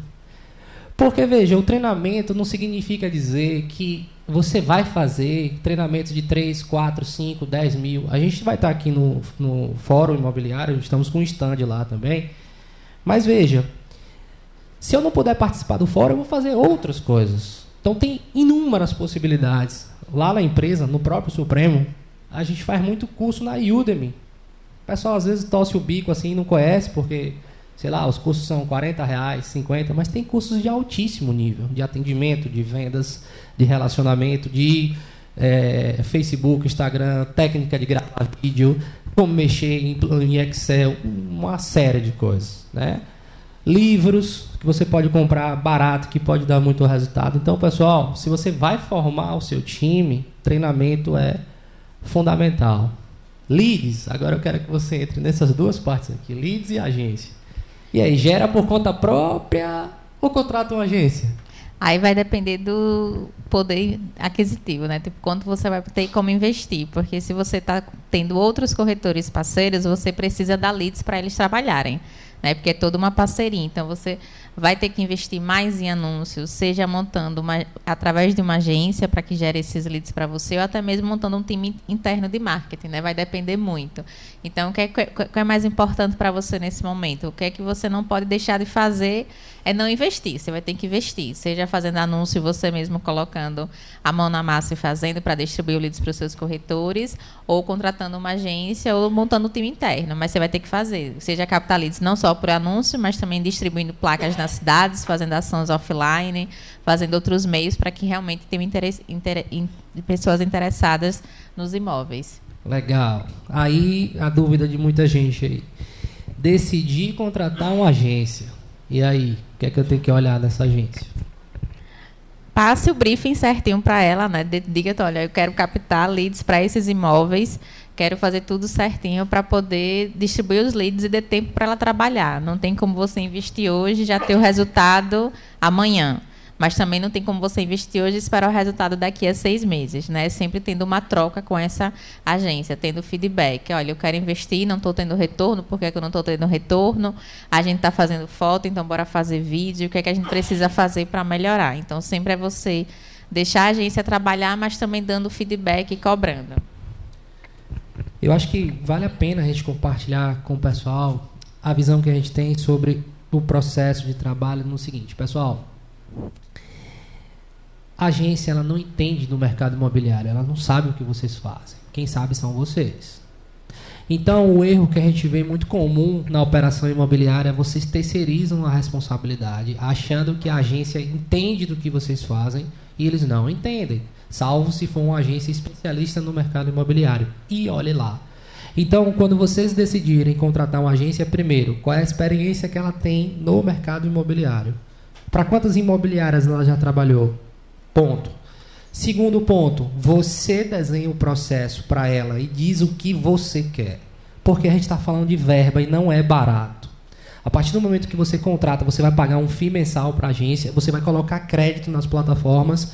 Porque, veja, o treinamento não significa dizer que você vai fazer treinamentos de 3, 4, 5, 10 mil. A gente vai estar aqui no Fórum Imobiliário, estamos com um stand lá também. Mas, veja, se eu não puder participar do fórum, eu vou fazer outras coisas. Então, tem inúmeras possibilidades. Lá na empresa, no próprio Supremo, a gente faz muito curso na Udemy. O pessoal, às vezes, torce o bico assim e não conhece, porque... sei lá, os cursos são R$40, 50, mas tem cursos de altíssimo nível, de atendimento, de vendas, de relacionamento, de Facebook, Instagram, técnica de gravar vídeo, como mexer em Excel, uma série de coisas, né? Livros que você pode comprar barato, que pode dar muito resultado. Então, pessoal, se você vai formar o seu time, treinamento é fundamental. Leads, agora eu quero que você entre nessas duas partes aqui, leads e agência. E aí, gera por conta própria ou contrata uma agência? Aí vai depender do poder aquisitivo, né? Tipo, quanto você vai ter como investir. Porque se você está tendo outros corretores parceiros, você precisa dar leads para eles trabalharem, né? Porque é toda uma parceria. Então, você vai ter que investir mais em anúncios, seja montando através de uma agência para que gere esses leads para você, ou até mesmo montando um time interno de marketing, né? Vai depender muito. Então, o que é mais importante para você nesse momento? O que é que você não pode deixar de fazer é não investir. Você vai ter que investir, seja fazendo anúncio, você mesmo colocando a mão na massa e fazendo para distribuir os leads para os seus corretores, ou contratando uma agência, ou montando um time interno. Mas você vai ter que fazer, seja captar leads não só por anúncio, mas também distribuindo placas nas cidades, fazendo ações offline, fazendo outros meios para que realmente tenham pessoas interessadas nos imóveis. Legal. Aí a dúvida de muita gente aí. Decidi contratar uma agência. E aí, o que é que eu tenho que olhar nessa agência? Passe o briefing certinho para ela, né? Diga, olha, eu quero captar leads para esses imóveis, quero fazer tudo certinho para poder distribuir os leads e ter tempo para ela trabalhar. Não tem como você investir hoje e já ter o resultado amanhã. Mas também não tem como você investir hoje e esperar o resultado daqui a 6 meses, né? Sempre tendo uma troca com essa agência, tendo feedback. Olha, eu quero investir, não estou tendo retorno, por que eu não estou tendo retorno? A gente está fazendo foto, então bora fazer vídeo. O que é que a gente precisa fazer para melhorar? Então, sempre é você deixar a agência trabalhar, mas também dando feedback e cobrando. Eu acho que vale a pena a gente compartilhar com o pessoal a visão que a gente tem sobre o processo de trabalho no seguinte, pessoal. A agência, ela não entende do mercado imobiliário, ela não sabe o que vocês fazem. Quem sabe são vocês. Então, o erro que a gente vê muito comum na operação imobiliária é vocês terceirizam a responsabilidade, achando que a agência entende do que vocês fazem e eles não entendem, salvo se for uma agência especialista no mercado imobiliário. E olhe lá. Então, quando vocês decidirem contratar uma agência, primeiro, qual é a experiência que ela tem no mercado imobiliário? Para quantas imobiliárias ela já trabalhou? Ponto. Segundo ponto, você desenha o processo para ela e diz o que você quer. Porque a gente está falando de verba e não é barato. A partir do momento que você contrata, você vai pagar um FII mensal para a agência, você vai colocar crédito nas plataformas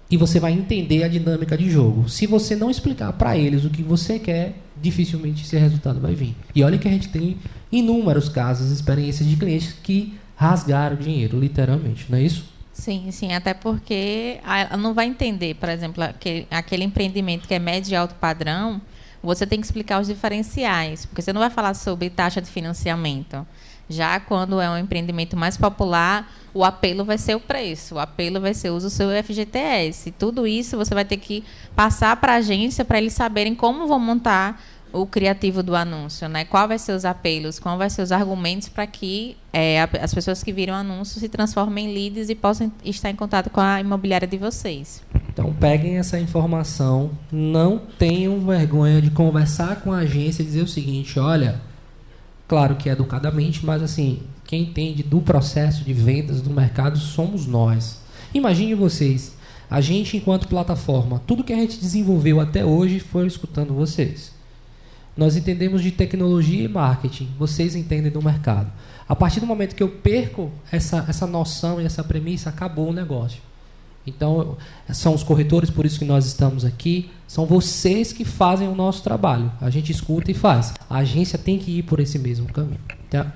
e você vai entender a dinâmica de jogo. Se você não explicar para eles o que você quer, dificilmente esse resultado vai vir. E olha que a gente tem inúmeros casos, experiências de clientes que rasgaram dinheiro, literalmente, não é isso? Sim, sim, até porque ela não vai entender, por exemplo, aquele empreendimento que é médio e alto padrão, você tem que explicar os diferenciais, porque você não vai falar sobre taxa de financiamento. Já quando é um empreendimento mais popular, o apelo vai ser o preço, o apelo vai ser o seu FGTS. Tudo isso você vai ter que passar para a agência para eles saberem como vão montar o criativo do anúncio, né? Qual vai ser os apelos, qual vai ser os argumentos para que as pessoas que viram o anúncio se transformem em leads e possam estar em contato com a imobiliária de vocês. Então, peguem essa informação, não tenham vergonha de conversar com a agência e dizer o seguinte, olha, claro que educadamente, mas assim, quem entende do processo de vendas do mercado somos nós. Imagine vocês, a gente enquanto plataforma, tudo que a gente desenvolveu até hoje foi escutando vocês. Nós entendemos de tecnologia e marketing, vocês entendem do mercado. A partir do momento que eu perco essa noção e essa premissa, acabou o negócio. Então, são os corretores, por isso que nós estamos aqui. São vocês que fazem o nosso trabalho. A gente escuta e faz. A agência tem que ir por esse mesmo caminho. Tá?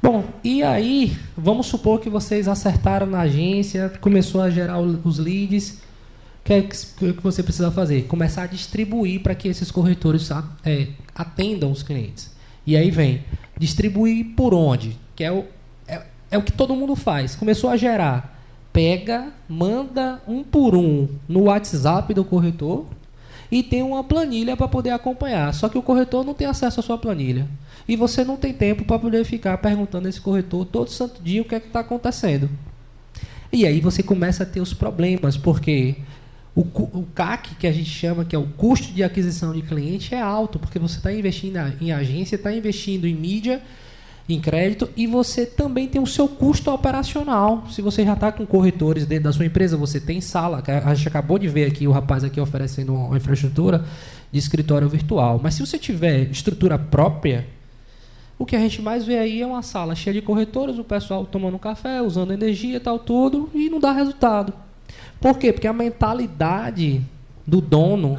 Bom, e aí, vamos supor que vocês acertaram na agência, começou a gerar os leads. O que é que você precisa fazer? Começar a distribuir para que esses corretores atendam os clientes. E aí vem, distribuir por onde? Que é o que todo mundo faz. Começou a gerar. Pega, manda um por um no WhatsApp do corretor e tem uma planilha para poder acompanhar. Só que o corretor não tem acesso à sua planilha. E você não tem tempo para poder ficar perguntando a esse corretor todo santo dia o que é que está acontecendo. E aí você começa a ter os problemas, porque o CAC, que a gente chama, que é o custo de aquisição de cliente, é alto, porque você está investindo em agência, está investindo em mídia, em crédito, e você também tem o seu custo operacional. Se você já está com corretores dentro da sua empresa, você tem sala, a gente acabou de ver aqui o rapaz aqui oferecendo uma infraestrutura de escritório virtual. Mas se você tiver estrutura própria, o que a gente mais vê aí é uma sala cheia de corretores, o pessoal tomando café, usando energia e tal, tudo, e não dá resultado. Por quê? Porque a mentalidade do dono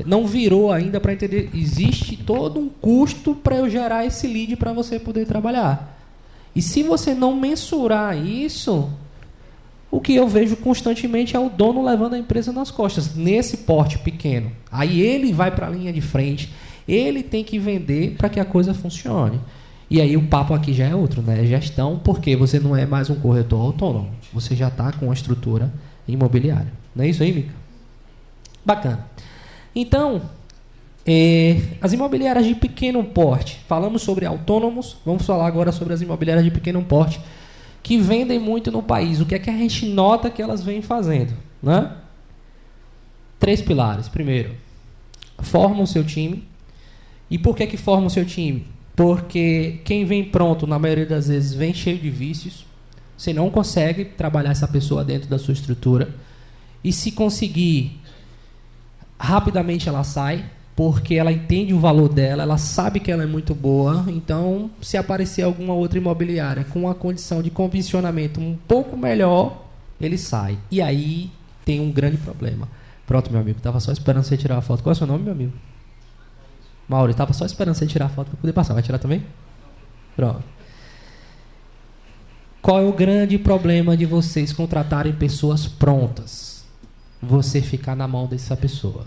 não virou ainda para entender. Existe todo um custo para eu gerar esse lead para você poder trabalhar. E se você não mensurar isso, o que eu vejo constantemente é o dono levando a empresa nas costas, nesse porte pequeno. Aí ele vai para a linha de frente, ele tem que vender para que a coisa funcione. E aí o papo aqui já é outro, né? Gestão, porque você não é mais um corretor autônomo. Você já está com uma estrutura imobiliária. Não é isso aí, Mica? Bacana. Então, as imobiliárias de pequeno porte, falamos sobre autônomos, vamos falar agora sobre as imobiliárias de pequeno porte, que vendem muito no país. O que é que a gente nota que elas vêm fazendo? Né? 3 pilares. Primeiro, formam o seu time. E por que formam o seu time? Porque quem vem pronto, na maioria das vezes, vem cheio de vícios. Você não consegue trabalhar essa pessoa dentro da sua estrutura. E se conseguir, rapidamente ela sai, porque ela entende o valor dela, ela sabe que ela é muito boa. Então, se aparecer alguma outra imobiliária com uma condição de comissionamento um pouco melhor, ele sai. E aí tem um grande problema. Pronto, meu amigo, estava só esperando você tirar a foto. Qual é o seu nome, meu amigo? Mauro, estava só esperando você tirar a foto para poder passar. Vai tirar também? Pronto. Qual é o grande problema de vocês contratarem pessoas prontas? Você ficar na mão dessa pessoa.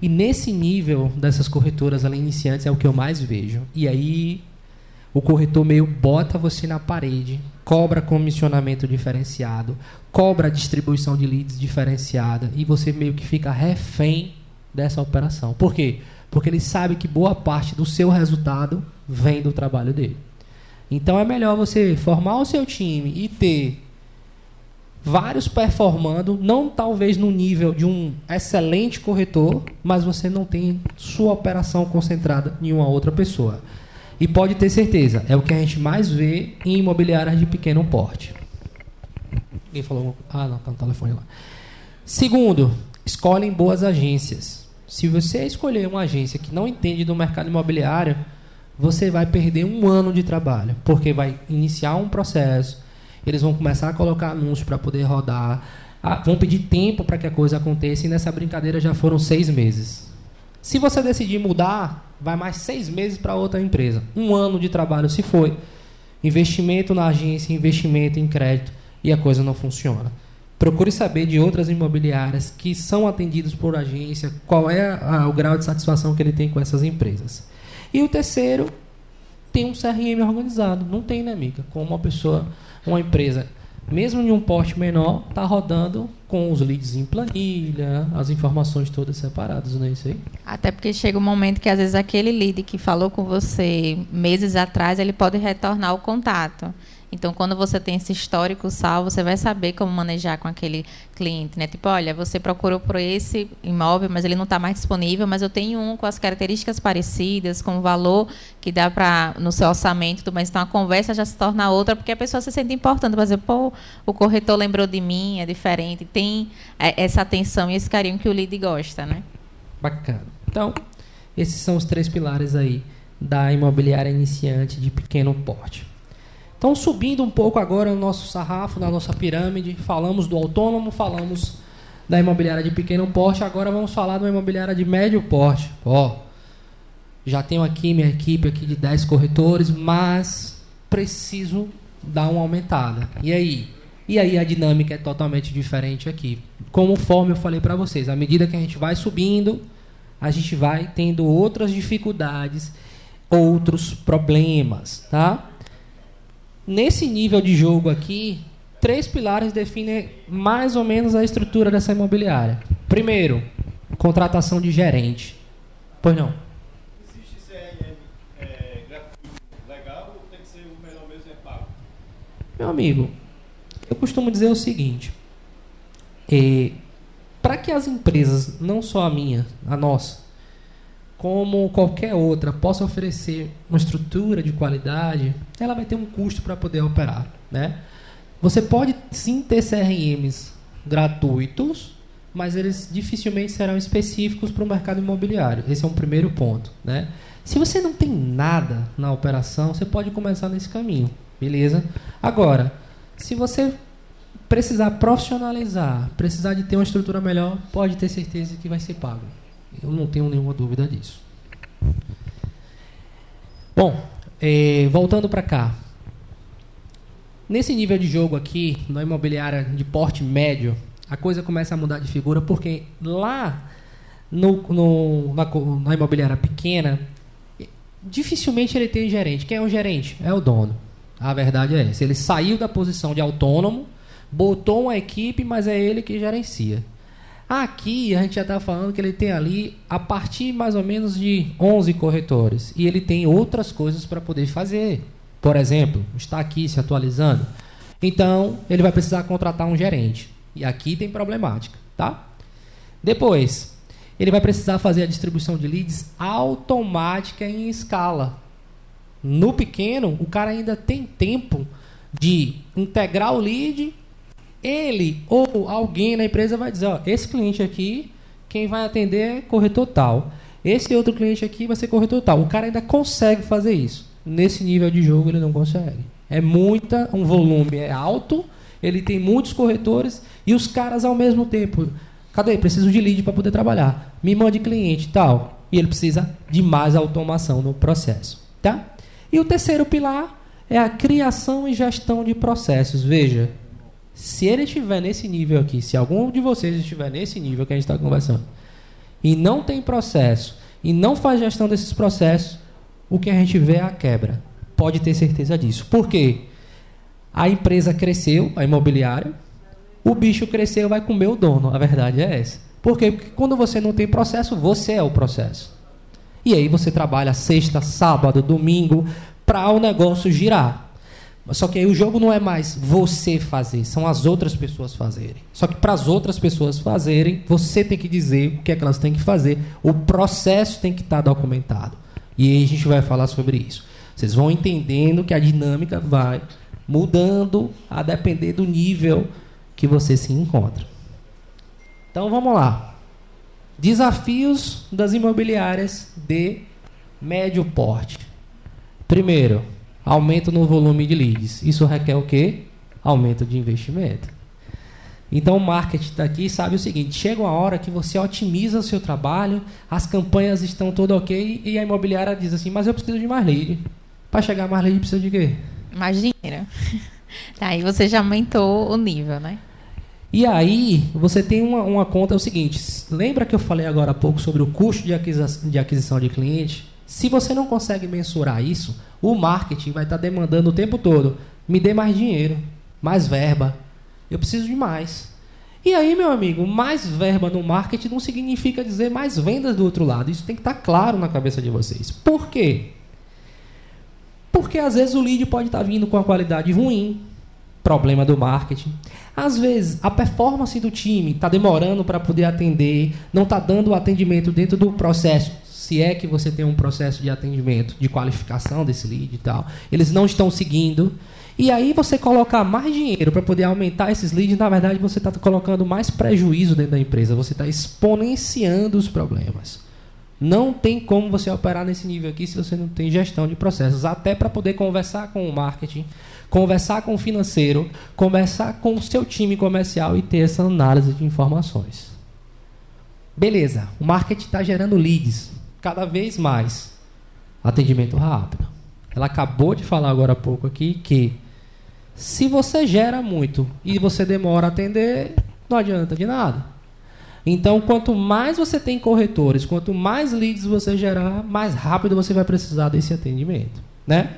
E nesse nível dessas corretoras iniciantes é o que eu mais vejo. E aí o corretor meio bota você na parede, cobra comissionamento diferenciado, cobra distribuição de leads diferenciada e você meio que fica refém dessa operação. Por quê? Porque ele sabe que boa parte do seu resultado vem do trabalho dele. Então é melhor você formar o seu time e ter vários performando, não talvez no nível de um excelente corretor, mas você não tem sua operação concentrada em uma outra pessoa. E pode ter certeza, é o que a gente mais vê em imobiliárias de pequeno porte. Alguém falou? Ah, não, tá no telefone lá. Segundo, escolhem boas agências. Se você escolher uma agência que não entende do mercado imobiliário, você vai perder 1 ano de trabalho, porque vai iniciar um processo, eles vão começar a colocar anúncios para poder rodar, vão pedir tempo para que a coisa aconteça, e nessa brincadeira já foram 6 meses. Se você decidir mudar, vai mais 6 meses para outra empresa. 1 ano de trabalho se foi. Investimento na agência, investimento em crédito, e a coisa não funciona. Procure saber de outras imobiliárias que são atendidas por agência, qual é o grau de satisfação que ele tem com essas empresas. E o terceiro, tem um CRM organizado. Não tem, né, amiga? Como uma empresa, mesmo em um porte menor, está rodando com os leads em planilha, as informações todas separadas, não é isso aí? Até porque chega um momento que, às vezes, aquele lead que falou com você meses atrás, ele pode retornar o contato. Então, quando você tem esse histórico salvo, você vai saber como manejar com aquele cliente, né? Tipo, olha, você procurou por esse imóvel, mas ele não está mais disponível, mas eu tenho um com as características parecidas, com o valor que dá para no seu orçamento, mas então a conversa já se torna outra, porque a pessoa se sente importante. Por exemplo, pô, o corretor lembrou de mim, é diferente. Tem essa atenção e esse carinho que o lead gosta, né? Bacana. Então, esses são os 3 pilares aí da imobiliária iniciante de pequeno porte. Então, subindo um pouco agora no nosso sarrafo, na nossa pirâmide, falamos do autônomo, falamos da imobiliária de pequeno porte, agora vamos falar de uma imobiliária de médio porte. Já tenho aqui minha equipe aqui de 10 corretores, mas preciso dar uma aumentada. E aí? E aí a dinâmica é totalmente diferente aqui. Conforme eu falei para vocês, à medida que a gente vai subindo, a gente vai tendo outras dificuldades, outros problemas, tá? Nesse nível de jogo aqui, 3 pilares definem mais ou menos a estrutura dessa imobiliária. Primeiro, contratação de gerente. Pois não? Existe CRM gratuito legal ou tem que ser o melhor mesmo é pago? Meu amigo, eu costumo dizer o seguinte. Para que as empresas, não só a minha, a nossa, como qualquer outra, possa oferecer uma estrutura de qualidade, ela vai ter um custo para poder operar, né? Você pode sim ter CRMs gratuitos, mas eles dificilmente serão específicos para o mercado imobiliário. Esse é um primeiro ponto, né? Se você não tem nada na operação, você pode começar nesse caminho, beleza? Agora, se você precisar profissionalizar, precisar de ter uma estrutura melhor, pode ter certeza que vai ser pago. Eu não tenho nenhuma dúvida disso. Bom, voltando para cá. Nesse nível de jogo aqui, na imobiliária de porte médio, a coisa começa a mudar de figura, porque lá na imobiliária pequena, dificilmente ele tem gerente. Quem é o gerente? É o dono. A verdade é essa. Ele saiu da posição de autônomo, botou uma equipe, mas é ele que gerencia. Aqui a gente já está falando que ele tem ali a partir mais ou menos de 11 corretores. E ele tem outras coisas para poder fazer. Por exemplo, está aqui se atualizando. Então, ele vai precisar contratar um gerente. E aqui tem problemática, tá? Depois, ele vai precisar fazer a distribuição de leads automática em escala. No pequeno, o cara ainda tem tempo de integrar o lead. Ele ou alguém na empresa vai dizer, esse cliente aqui, quem vai atender é corretor tal. Esse outro cliente aqui vai ser corretor tal. O cara ainda consegue fazer isso. Nesse nível de jogo ele não consegue. Um volume é alto, ele tem muitos corretores e os caras ao mesmo tempo. Cadê? Preciso de lead para poder trabalhar. Me mande cliente e tal. E ele precisa de mais automação no processo. Tá? E o terceiro pilar é a criação e gestão de processos. Veja, se ele estiver nesse nível aqui, se algum de vocês estiver nesse nível que a gente está conversando, e não tem processo, e não faz gestão desses processos, o que a gente vê é a quebra. Pode ter certeza disso. Por quê? A empresa cresceu, a imobiliária, o bicho cresceu, vai comer o dono. A verdade é essa. Por quê? Porque quando você não tem processo, você é o processo. E aí você trabalha sexta, sábado, domingo, para o negócio girar. Só que aí o jogo não é mais você fazer, são as outras pessoas fazerem. Só que para as outras pessoas fazerem, você tem que dizer o que é que elas têm que fazer. O processo tem que estar documentado. E aí a gente vai falar sobre isso. Vocês vão entendendo que a dinâmica vai mudando a depender do nível que você se encontra. Então vamos lá. Desafios das imobiliárias de médio porte. Primeiro, aumento no volume de leads. Isso requer o quê? Aumento de investimento. Então o marketing está aqui e sabe o seguinte, chega uma hora que você otimiza o seu trabalho, as campanhas estão todas ok, e a imobiliária diz assim, mas eu preciso de mais lead. Para chegar a mais lead precisa de quê? Mais dinheiro. Aí você já aumentou o nível, né? E aí você tem uma conta, é o seguinte, lembra que eu falei agora há pouco sobre o custo de aquisição de cliente? Se você não consegue mensurar isso, o marketing vai estar demandando o tempo todo, me dê mais dinheiro, mais verba, eu preciso de mais. E aí, meu amigo, mais verba no marketing não significa dizer mais vendas do outro lado. Isso tem que estar claro na cabeça de vocês. Por quê? Porque às vezes o lead pode estar vindo com a qualidade ruim, problema do marketing. Às vezes a performance do time está demorando para poder atender, não está dando o atendimento dentro do processo, se é que você tem um processo de atendimento, de qualificação desse lead e tal. Eles não estão seguindo. E aí você colocar mais dinheiro para poder aumentar esses leads, na verdade você está colocando mais prejuízo dentro da empresa, você está exponenciando os problemas. Não tem como você operar nesse nível aqui se você não tem gestão de processos. Até para poder conversar com o marketing, conversar com o financeiro, conversar com o seu time comercial e ter essa análise de informações. Beleza, o marketing está gerando leads cada vez mais. Atendimento rápido. Ela acabou de falar agora há pouco aqui que se você gera muito e você demora a atender, não adianta de nada. Então, quanto mais você tem corretores, quanto mais leads você gerar, mais rápido você vai precisar desse atendimento, né?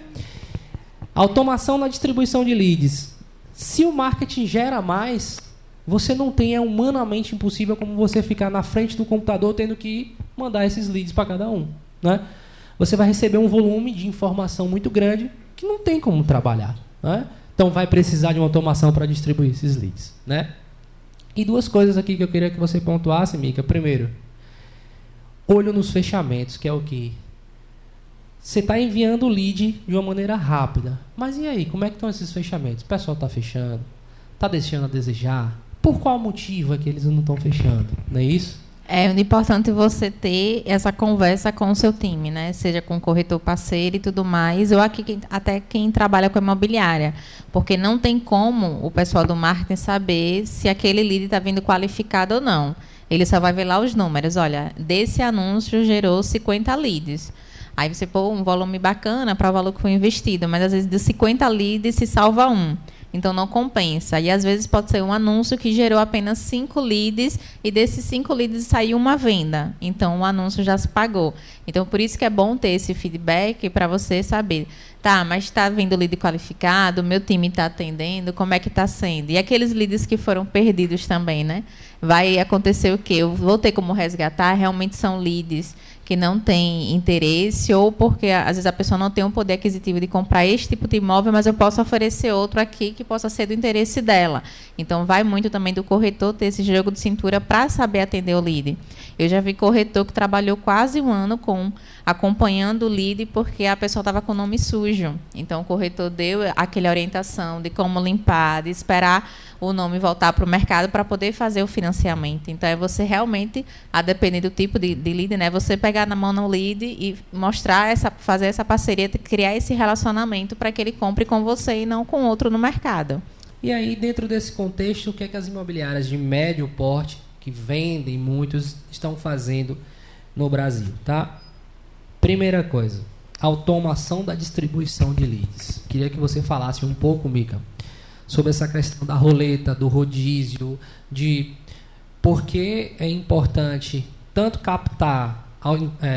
Automação na distribuição de leads. Se o marketing gera mais, você não tem, é humanamente impossível como você ficar na frente do computador tendo que mandar esses leads para cada um, né? Você vai receber um volume de informação muito grande que não tem como trabalhar, né? Então vai precisar de uma automação para distribuir esses leads, né? E duas coisas aqui que eu queria que você pontuasse, Mica. Primeiro, olho nos fechamentos, que é o quê? Você está enviando o lead de uma maneira rápida. Mas e aí, como é que estão esses fechamentos? O pessoal está fechando? Está deixando a desejar? Por qual motivo é que eles não estão fechando? Não é isso? É importante você ter essa conversa com o seu time, né? Seja com o corretor parceiro e tudo mais, ou aqui até quem trabalha com a imobiliária. Porque não tem como o pessoal do marketing saber se aquele lead está vindo qualificado ou não. Ele só vai ver lá os números. Olha, desse anúncio gerou 50 leads. Aí você pô um volume bacana para o valor que foi investido, mas às vezes de 50 leads se salva um. Então, não compensa. E, às vezes, pode ser um anúncio que gerou apenas 5 leads e desses 5 leads saiu uma venda. Então, o anúncio já se pagou. Então, por isso que é bom ter esse feedback para você saber. Tá, mas está vindo lead qualificado, meu time está atendendo, como é que está sendo? E aqueles leads que foram perdidos também, né? Vai acontecer o quê? Eu vou ter como resgatar, realmente são leads que não têm interesse, ou porque às vezes a pessoa não tem um poder aquisitivo de comprar este tipo de imóvel, mas eu posso oferecer outro aqui que possa ser do interesse dela. Então, vai muito também do corretor ter esse jogo de cintura para saber atender o lead. Eu já vi corretor que trabalhou quase um ano acompanhando o lead porque a pessoa estava com o nome sujo. Então, o corretor deu aquela orientação de como limpar, de esperar o nome voltar para o mercado para poder fazer o financiamento. Então, é você realmente, a depender do tipo de lead, né, você pegar na mão no lead e mostrar, fazer essa parceria, criar esse relacionamento para que ele compre com você e não com outro no mercado. E aí, dentro desse contexto, o que é que as imobiliárias de médio porte, que vendem muitos, estão fazendo no Brasil, tá? Primeira coisa, automação da distribuição de leads. Queria que você falasse um pouco, Mica, sobre essa questão da roleta, do rodízio, de por que é importante tanto captar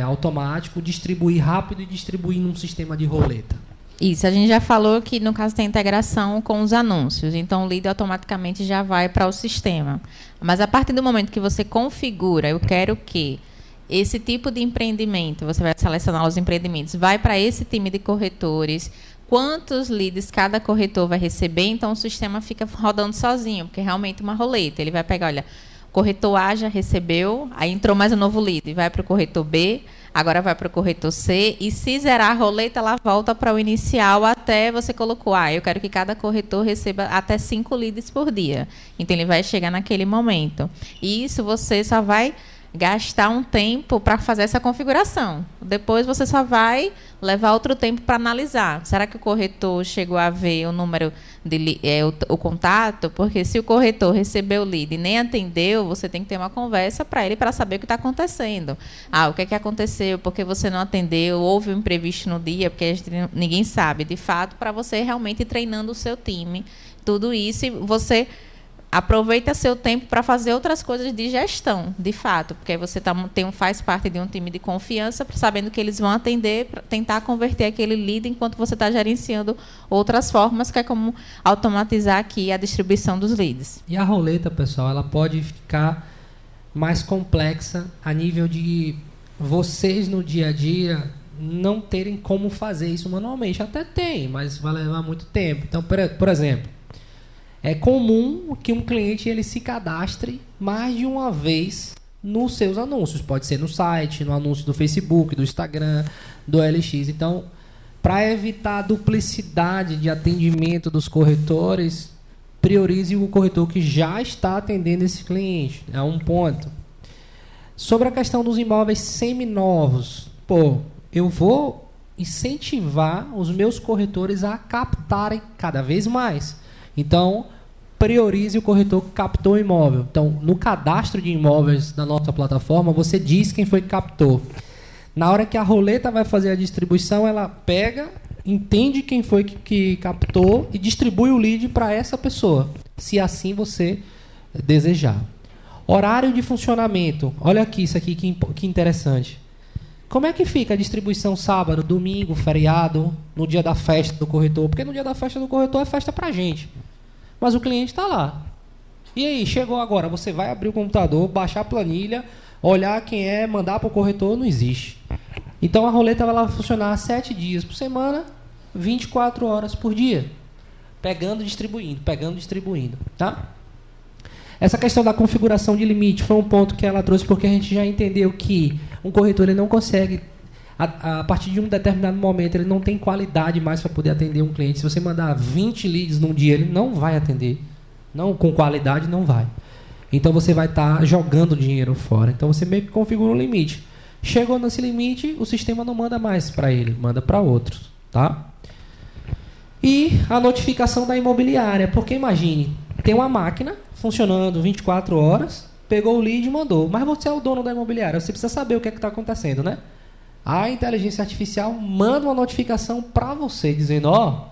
automático, distribuir rápido e distribuir num sistema de roleta. Isso, a gente já falou que no caso tem integração com os anúncios, então o lead automaticamente já vai para o sistema. Mas a partir do momento que você configura, eu quero que esse tipo de empreendimento, você vai selecionar os empreendimentos, vai para esse time de corretores, quantos leads cada corretor vai receber, então o sistema fica rodando sozinho, porque é realmente uma roleta. Ele vai pegar, olha, o corretor A já recebeu, aí entrou mais um novo lead, vai para o corretor B, agora vai para o corretor C, e se zerar a roleta, ela volta para o inicial até você colocou, eu quero que cada corretor receba até 5 leads por dia. Então, ele vai chegar naquele momento. E isso você só vai gastar um tempo para fazer essa configuração. Depois você só vai levar outro tempo para analisar. Será que o corretor chegou a ver o número de o contato? Porque se o corretor recebeu o lead e nem atendeu, você tem que ter uma conversa para ele para saber o que está acontecendo. O que é que aconteceu? Porque você não atendeu? Houve um imprevisto no dia? Porque ninguém sabe. De fato, para você realmente ir treinando o seu time, tudo isso, e você aproveita seu tempo para fazer outras coisas de gestão, de fato, porque aí você faz parte de um time de confiança, sabendo que eles vão atender, para tentar converter aquele lead enquanto você está gerenciando outras formas, que é como automatizar aqui a distribuição dos leads. E a roleta, pessoal, ela pode ficar mais complexa a nível de vocês no dia a dia não terem como fazer isso manualmente. Até tem, mas vai levar muito tempo. Então, por exemplo, é comum que um cliente ele se cadastre mais de uma vez nos seus anúncios. Pode ser no site, no anúncio do Facebook, do Instagram, do LX. Então, para evitar a duplicidade de atendimento dos corretores, priorize o corretor que já está atendendo esse cliente. É um ponto. Sobre a questão dos imóveis seminovos, pô, eu vou incentivar os meus corretores a captarem cada vez mais. Então, priorize o corretor que captou o imóvel. Então, no cadastro de imóveis da nossa plataforma, você diz quem foi que captou. Na hora que a roleta vai fazer a distribuição, ela pega, entende quem foi que captou e distribui o lead para essa pessoa, se assim você desejar. Horário de funcionamento. Olha aqui, isso aqui que interessante. Como é que fica a distribuição sábado, domingo, feriado, no dia da festa do corretor? Porque no dia da festa do corretor é festa para a gente. Mas o cliente está lá. E aí, chegou agora, você vai abrir o computador, baixar a planilha, olhar quem é, mandar para o corretor, não existe. Então a roleta vai funcionar 7 dias por semana, 24 horas por dia. Pegando e distribuindo, tá? Essa questão da configuração de limite foi um ponto que ela trouxe, porque a gente já entendeu que um corretor ele não consegue, a partir de um determinado momento, ele não tem qualidade mais para poder atender um cliente. Se você mandar 20 leads num dia, ele não vai atender. Não, com qualidade, não vai. Então você vai estar jogando dinheiro fora. Então você meio que configura um limite. Chegou nesse limite, o sistema não manda mais para ele, manda para outros, tá? E a notificação da imobiliária, porque imagine, tem uma máquina funcionando 24 horas, pegou o lead e mandou, mas você é o dono da imobiliária, você precisa saber o que é que está acontecendo, né? A inteligência artificial manda uma notificação para você, dizendo, ó,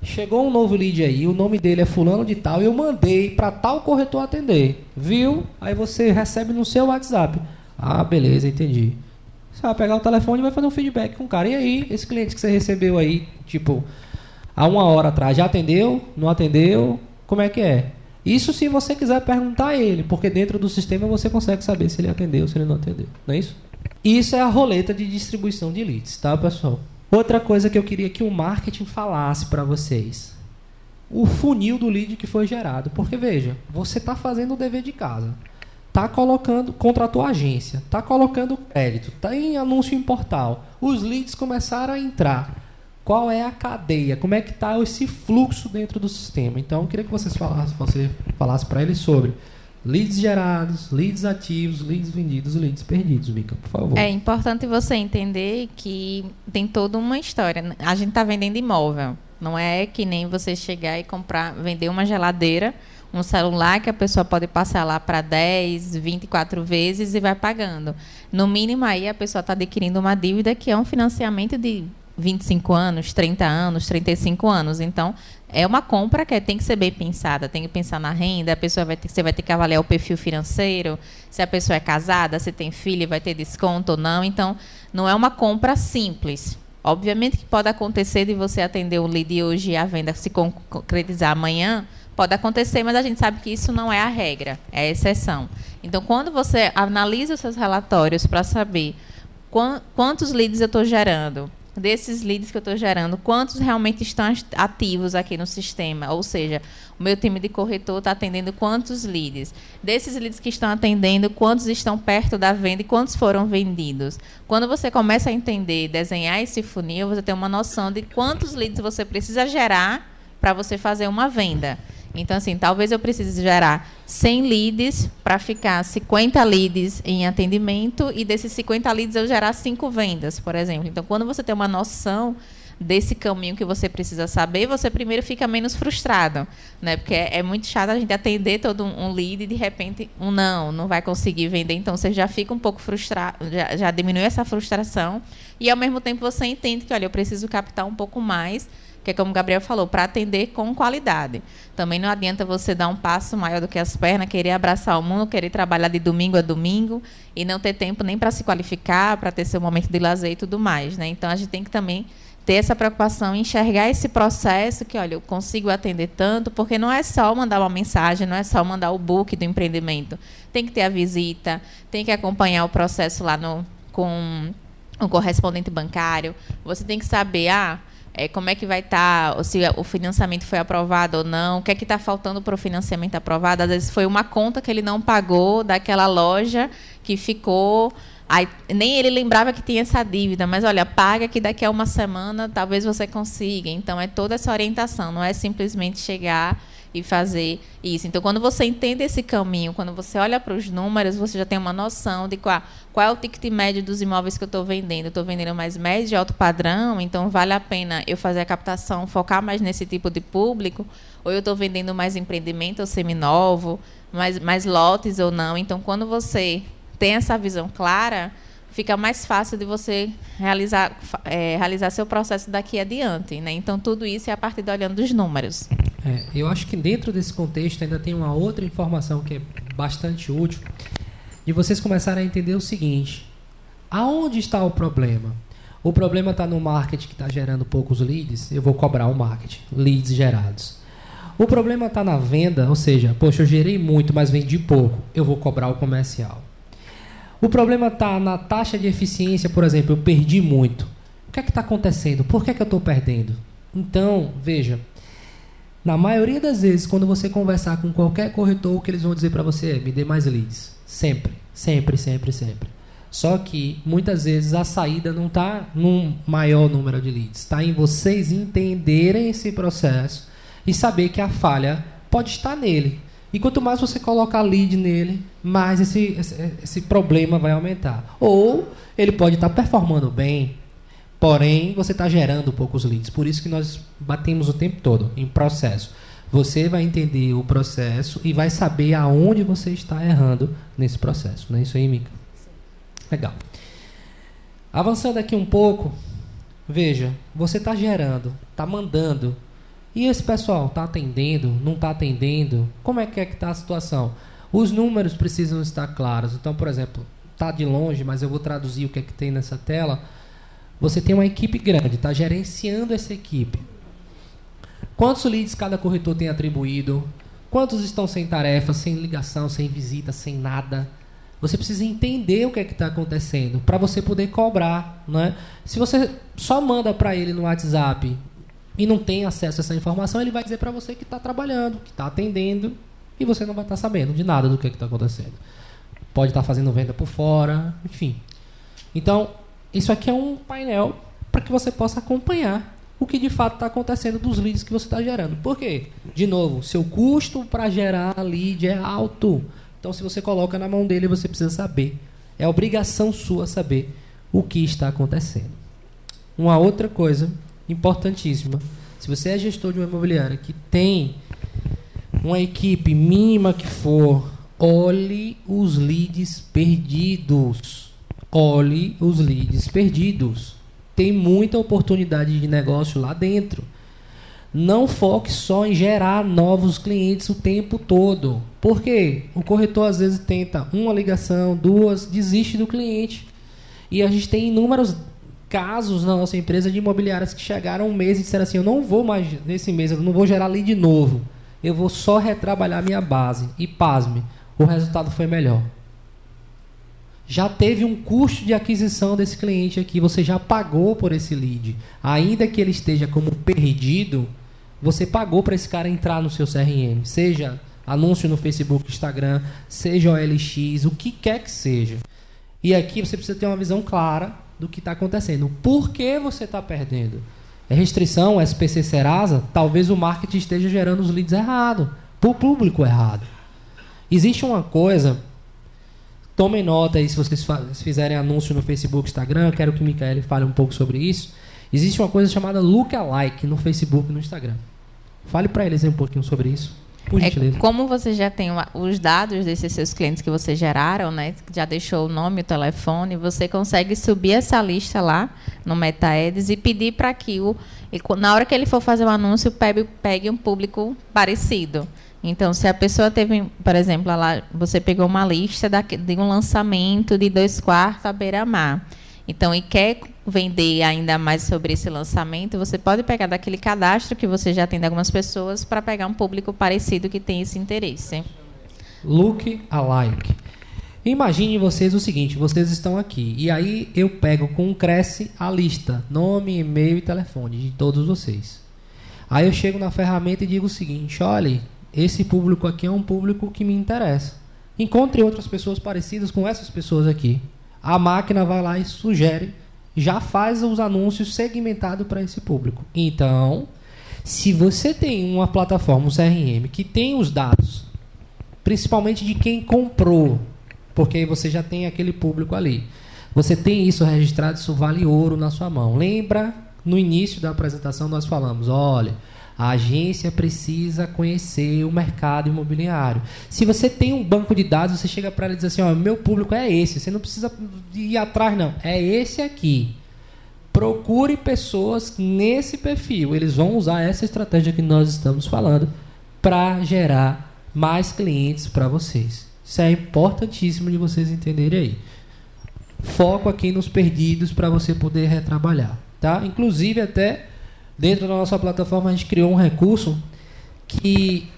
chegou um novo lead aí, o nome dele é fulano de tal, e eu mandei para tal corretor atender, viu? Aí você recebe no seu WhatsApp. Ah, beleza, entendi. Você vai pegar o telefone e vai fazer um feedback com o cara. E aí, esse cliente que você recebeu aí, tipo, há 1 hora atrás, já atendeu? Não atendeu? Como é que é? Isso se você quiser perguntar a ele, porque dentro do sistema você consegue saber se ele atendeu ou se ele não atendeu. Não é isso? Isso é a roleta de distribuição de leads, tá, pessoal? Outra coisa que eu queria que o marketing falasse para vocês. O funil do lead que foi gerado. Porque, veja, você está fazendo o dever de casa. Está colocando, contratou a agência, está colocando crédito, está em anúncio em portal. Os leads começaram a entrar. Qual é a cadeia? Como é que está esse fluxo dentro do sistema? Então, eu queria que você falasse para eles sobre leads gerados, leads ativos, leads vendidos e leads perdidos, Mica, por favor. É importante você entender que tem toda uma história. A gente está vendendo imóvel. Não é que nem você chegar e vender uma geladeira, um celular que a pessoa pode passar lá para 10, 24 vezes e vai pagando. No mínimo, aí a pessoa está adquirindo uma dívida que é um financiamento de 25 anos, 30 anos, 35 anos. Então, é uma compra que tem que ser bem pensada. Tem que pensar na renda, você vai ter que avaliar o perfil financeiro, se a pessoa é casada, se tem filho, vai ter desconto ou não. Então, não é uma compra simples. Obviamente que pode acontecer de você atender o lead hoje e a venda se concretizar amanhã, pode acontecer, mas a gente sabe que isso não é a regra, é a exceção. Então, quando você analisa os seus relatórios para saber quantos leads eu estou gerando, desses leads que eu estou gerando, quantos realmente estão ativos aqui no sistema, ou seja, o meu time de corretor está atendendo quantos leads, desses leads que estão atendendo, quantos estão perto da venda e quantos foram vendidos. Quando você começa a entender, desenhar esse funil, você tem uma noção de quantos leads você precisa gerar para você fazer uma venda. Então, assim, talvez eu precise gerar 100 leads para ficar 50 leads em atendimento e desses 50 leads eu gerar 5 vendas, por exemplo. Então, quando você tem uma noção desse caminho que você precisa saber, você primeiro fica menos frustrado, né? Porque é muito chato a gente atender todo um lead e, de repente, não vai conseguir vender. Então, você já fica um pouco frustrado, já diminui essa frustração e, ao mesmo tempo, você entende que, olha, eu preciso captar um pouco mais, que é como o Gabriel falou, para atender com qualidade. Também não adianta você dar um passo maior do que as pernas, querer abraçar o mundo, querer trabalhar de domingo a domingo e não ter tempo nem para se qualificar, para ter seu momento de lazer e tudo mais, né? Então, a gente tem que também ter essa preocupação em enxergar esse processo que, olha, eu consigo atender tanto, porque não é só mandar uma mensagem, não é só mandar o book do empreendimento. Tem que ter a visita, tem que acompanhar o processo lá com o correspondente bancário. Você tem que saber, como é que vai estar, se o financiamento foi aprovado ou não, o que é que está faltando para o financiamento aprovado. Às vezes foi uma conta que ele não pagou daquela loja que ficou Aí, nem ele lembrava que tinha essa dívida, mas olha, paga que daqui a uma semana talvez você consiga. Então, é toda essa orientação, não é simplesmente chegar e fazer isso. Então, quando você entende esse caminho, quando você olha para os números, você já tem uma noção de qual é o ticket médio dos imóveis que eu estou vendendo. Eu estou vendendo mais médio de alto padrão, então vale a pena eu fazer a captação, focar mais nesse tipo de público, ou eu estou vendendo mais empreendimento ou seminovo, mais lotes ou não. Então, quando você tem essa visão clara, fica mais fácil de você realizar seu processo daqui adiante, né? Então, tudo isso é a partir de olhando dos números. Eu acho que dentro desse contexto ainda tem uma outra informação que é bastante útil, de vocês começarem a entender o seguinte: aonde está o problema? O problema está no marketing que está gerando poucos leads, eu vou cobrar o marketing, leads gerados. O problema está na venda, ou seja, poxa, eu gerei muito, mas vendi pouco, eu vou cobrar o comercial. O problema está na taxa de eficiência, por exemplo, eu perdi muito. O que é que está acontecendo? Por que é que eu estou perdendo? Então, veja, na maioria das vezes, quando você conversar com qualquer corretor, o que eles vão dizer para você é: me dê mais leads. Sempre, sempre, sempre, sempre. Só que, muitas vezes, a saída não está num maior número de leads. Está em vocês entenderem esse processo e saber que a falha pode estar nele. E quanto mais você colocar lead nele, mais esse problema vai aumentar. Ou ele pode estar performando bem, porém você está gerando poucos leads. Por isso que nós batemos o tempo todo em processo. Você vai entender o processo e vai saber aonde você está errando nesse processo. Não é isso aí, Mica? Legal. Avançando aqui um pouco, veja, você está gerando, está mandando. E esse pessoal está atendendo, não está atendendo? Como é que está a situação? Os números precisam estar claros. Então, por exemplo, está de longe, mas eu vou traduzir o que é que tem nessa tela. Você tem uma equipe grande, está gerenciando essa equipe. Quantos leads cada corretor tem atribuído? Quantos estão sem tarefa, sem ligação, sem visita, sem nada? Você precisa entender o que é que está acontecendo para você poder cobrar, né? Se você só manda para ele no WhatsApp e não tem acesso a essa informação, ele vai dizer para você que está trabalhando, que está atendendo, e você não vai estar sabendo de nada do que está acontecendo. Pode estar fazendo venda por fora, enfim. Então, isso aqui é um painel para que você possa acompanhar o que de fato está acontecendo dos leads que você está gerando. Por quê? De novo, seu custo para gerar lead é alto. Então, se você coloca na mão dele, você precisa saber. É obrigação sua saber o que está acontecendo. Uma outra coisa importantíssima: se você é gestor de uma imobiliária que tem uma equipe mínima que for, olhe os leads perdidos. Olhe os leads perdidos. Tem muita oportunidade de negócio lá dentro. Não foque só em gerar novos clientes o tempo todo. Por quê? O corretor às vezes tenta uma ligação, duas, desiste do cliente. E a gente tem inúmeros casos na nossa empresa de imobiliárias que chegaram um mês e disseram assim: eu não vou mais nesse mês, eu não vou gerar lead novo, eu vou só retrabalhar minha base. E pasme, o resultado foi melhor. Já teve um custo de aquisição desse cliente aqui, você já pagou por esse lead. Ainda que ele esteja como perdido, você pagou para esse cara entrar no seu CRM, seja anúncio no Facebook, Instagram, seja OLX, o que quer que seja. E aqui você precisa ter uma visão clara do que está acontecendo. Por que você está perdendo? É restrição, SPC Serasa? Talvez o marketing esteja gerando os leads errados, para o público errado. Existe uma coisa, tomem nota aí se vocês fizerem anúncio no Facebook, Instagram, quero que o Micaele fale um pouco sobre isso. Existe uma coisa chamada lookalike no Facebook e no Instagram. Fale para eles aí um pouquinho sobre isso. Por gentileza. Como você já tem os dados desses seus clientes que você geraram, né? Já deixou o nome, o telefone, você consegue subir essa lista lá no MetaAds e pedir para que na hora que ele for fazer o anúncio, pegue um público parecido. Então, se a pessoa teve, por exemplo, você pegou uma lista de um lançamento de 2 quartos à beira-mar. Então, e quer vender ainda mais sobre esse lançamento, você pode pegar daquele cadastro que você já tem de algumas pessoas para pegar um público parecido que tem esse interesse. Lookalike. Imagine vocês o seguinte: vocês estão aqui e aí eu pego com um Cresce a lista, nome, e-mail e telefone de todos vocês. Aí eu chego na ferramenta e digo o seguinte: olha, esse público aqui é um público que me interessa. Encontre outras pessoas parecidas com essas pessoas aqui. A máquina vai lá e sugere, já faz os anúncios segmentados para esse público. Então, se você tem uma plataforma, um CRM, que tem os dados, principalmente de quem comprou, porque aí você já tem aquele público ali. Você tem isso registrado, isso vale ouro na sua mão. Lembra, no início da apresentação nós falamos, olha, a agência precisa conhecer o mercado imobiliário. Se você tem um banco de dados, você chega para ela e diz assim, ó, meu público é esse, você não precisa ir atrás não, é esse aqui. Procure pessoas nesse perfil, eles vão usar essa estratégia que nós estamos falando para gerar mais clientes para vocês. Isso é importantíssimo de vocês entenderem aí. Foco aqui nos perdidos para você poder retrabalhar, tá? Inclusive até dentro da nossa plataforma a gente criou um recurso que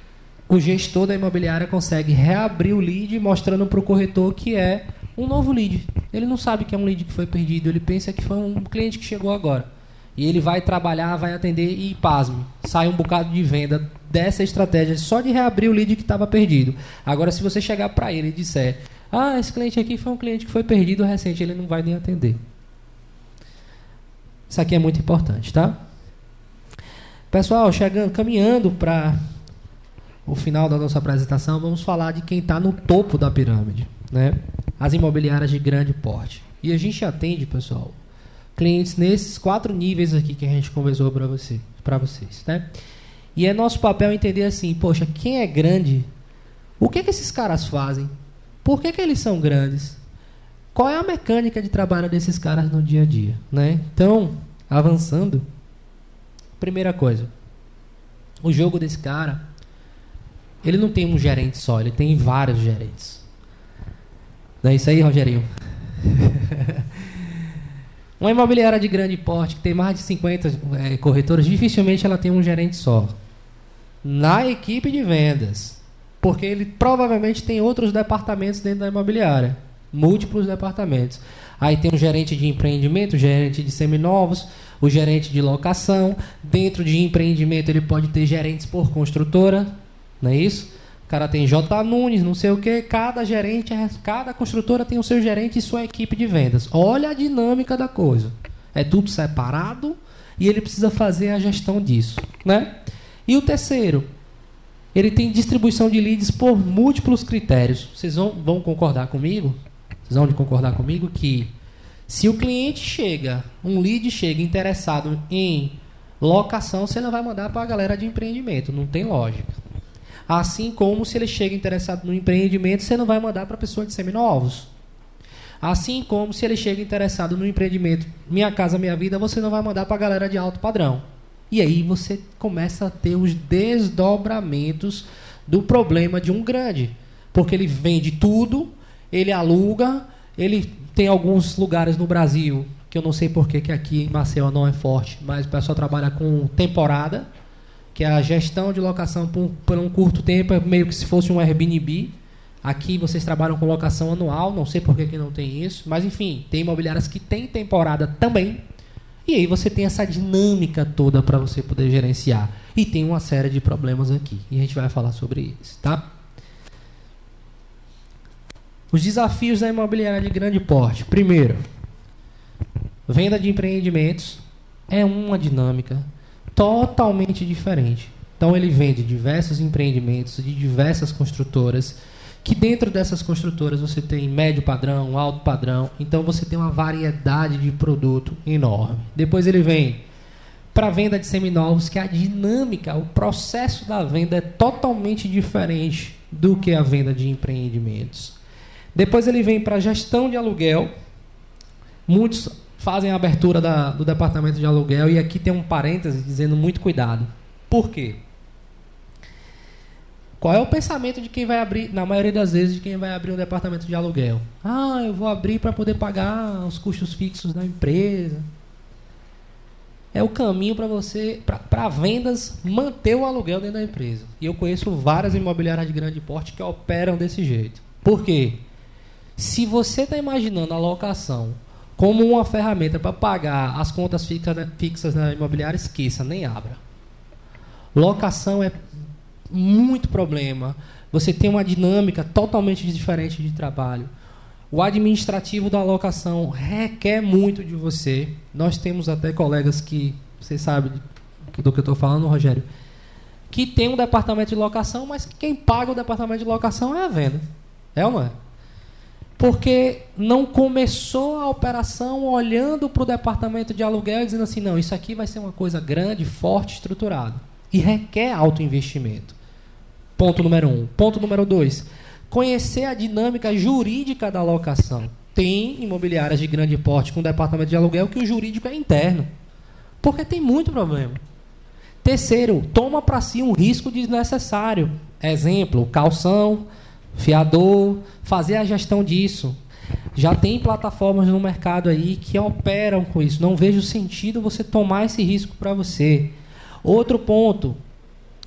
o gestor da imobiliária consegue reabrir o lead mostrando para o corretor que é um novo lead. Ele não sabe que é um lead que foi perdido, ele pensa que foi um cliente que chegou agora. E ele vai trabalhar, vai atender e, pasme, sai um bocado de venda dessa estratégia só de reabrir o lead que estava perdido. Agora, se você chegar para ele e disser, ah, esse cliente aqui foi um cliente que foi perdido recente, ele não vai nem atender. Isso aqui é muito importante, tá? Pessoal, caminhando para o final da nossa apresentação, vamos falar de quem está no topo da pirâmide, né? As imobiliárias de grande porte. E a gente atende, pessoal, clientes nesses 4 níveis aqui que a gente conversou para vocês, né? E é nosso papel entender assim, poxa, quem é grande? O que esses caras fazem? Por que eles são grandes? Qual é a mecânica de trabalho desses caras no dia a dia, né? Então, avançando, primeira coisa, o jogo desse cara, ele não tem um gerente só, ele tem vários gerentes. Não é isso aí, Rogerinho? Uma imobiliária de grande porte, que tem mais de 50 corretores, dificilmente ela tem um gerente só. Na equipe de vendas. Porque ele provavelmente tem outros departamentos dentro da imobiliária. Múltiplos departamentos. Aí tem um gerente de empreendimento, o gerente de seminovos, o gerente de locação. Dentro de empreendimento ele pode ter gerentes por construtora. Não é isso? O cara tem J. Nunes, não sei o que. Cada construtora tem o seu gerente e sua equipe de vendas. Olha a dinâmica da coisa. É tudo separado e ele precisa fazer a gestão disso, né? E o terceiro, ele tem distribuição de leads por múltiplos critérios. Vocês vão concordar comigo? Vocês vão concordar comigo que se o cliente um lead chega interessado em locação, você não vai mandar para a galera de empreendimento. Não tem lógica. Assim como se ele chega interessado no empreendimento, você não vai mandar para a pessoa de seminovos. Assim como se ele chega interessado no empreendimento Minha Casa Minha Vida, você não vai mandar para a galera de alto padrão. E aí você começa a ter os desdobramentos do problema de um grande. Porque ele vende tudo, ele aluga, ele tem alguns lugares no Brasil, que eu não sei por que aqui em Maceió não é forte, mas o pessoal trabalha com temporada, que é a gestão de locação por um curto tempo, é meio que se fosse um Airbnb. Aqui vocês trabalham com locação anual, não sei por que não tem isso, mas enfim, tem imobiliárias que tem temporada também. E aí você tem essa dinâmica toda para você poder gerenciar. E tem uma série de problemas aqui, e a gente vai falar sobre eles, tá? Os desafios da imobiliária de grande porte. Primeiro, venda de empreendimentos é uma dinâmica totalmente diferente. Então ele vende diversos empreendimentos de diversas construtoras, que dentro dessas construtoras você tem médio padrão, alto padrão, então você tem uma variedade de produto enorme. Depois ele vem para a venda de seminovos, que a dinâmica, o processo da venda é totalmente diferente do que a venda de empreendimentos. Depois ele vem para a gestão de aluguel. Muitos fazem a abertura do departamento de aluguel, e aqui tem um parêntese dizendo muito cuidado. Por quê? Qual é o pensamento de quem vai abrir, na maioria das vezes, de quem vai abrir um departamento de aluguel? Ah, eu vou abrir para poder pagar os custos fixos da empresa. É o caminho para você, para vendas, manter o aluguel dentro da empresa. E eu conheço várias imobiliárias de grande porte que operam desse jeito. Por quê? Se você está imaginando a locação como uma ferramenta para pagar as contas fixas na imobiliária, esqueça, nem abra. Locação é muito problema. Você tem uma dinâmica totalmente diferente de trabalho. O administrativo da locação requer muito de você. Nós temos até colegas que, vocês sabem do que eu estou falando, Rogério, que tem um departamento de locação, mas quem paga o departamento de locação é a venda. É ou não é? Porque não começou a operação olhando para o departamento de aluguel e dizendo assim, não, isso aqui vai ser uma coisa grande, forte, estruturada. E requer alto investimento. Ponto número 1. Ponto número 2. Conhecer a dinâmica jurídica da locação. Tem imobiliárias de grande porte com departamento de aluguel que o jurídico é interno. Porque tem muito problema. Terceiro, toma para si um risco desnecessário. Exemplo, calção, fiador, fazer a gestão disso. Já tem plataformas no mercado aí que operam com isso. Não vejo sentido você tomar esse risco para você. Outro ponto,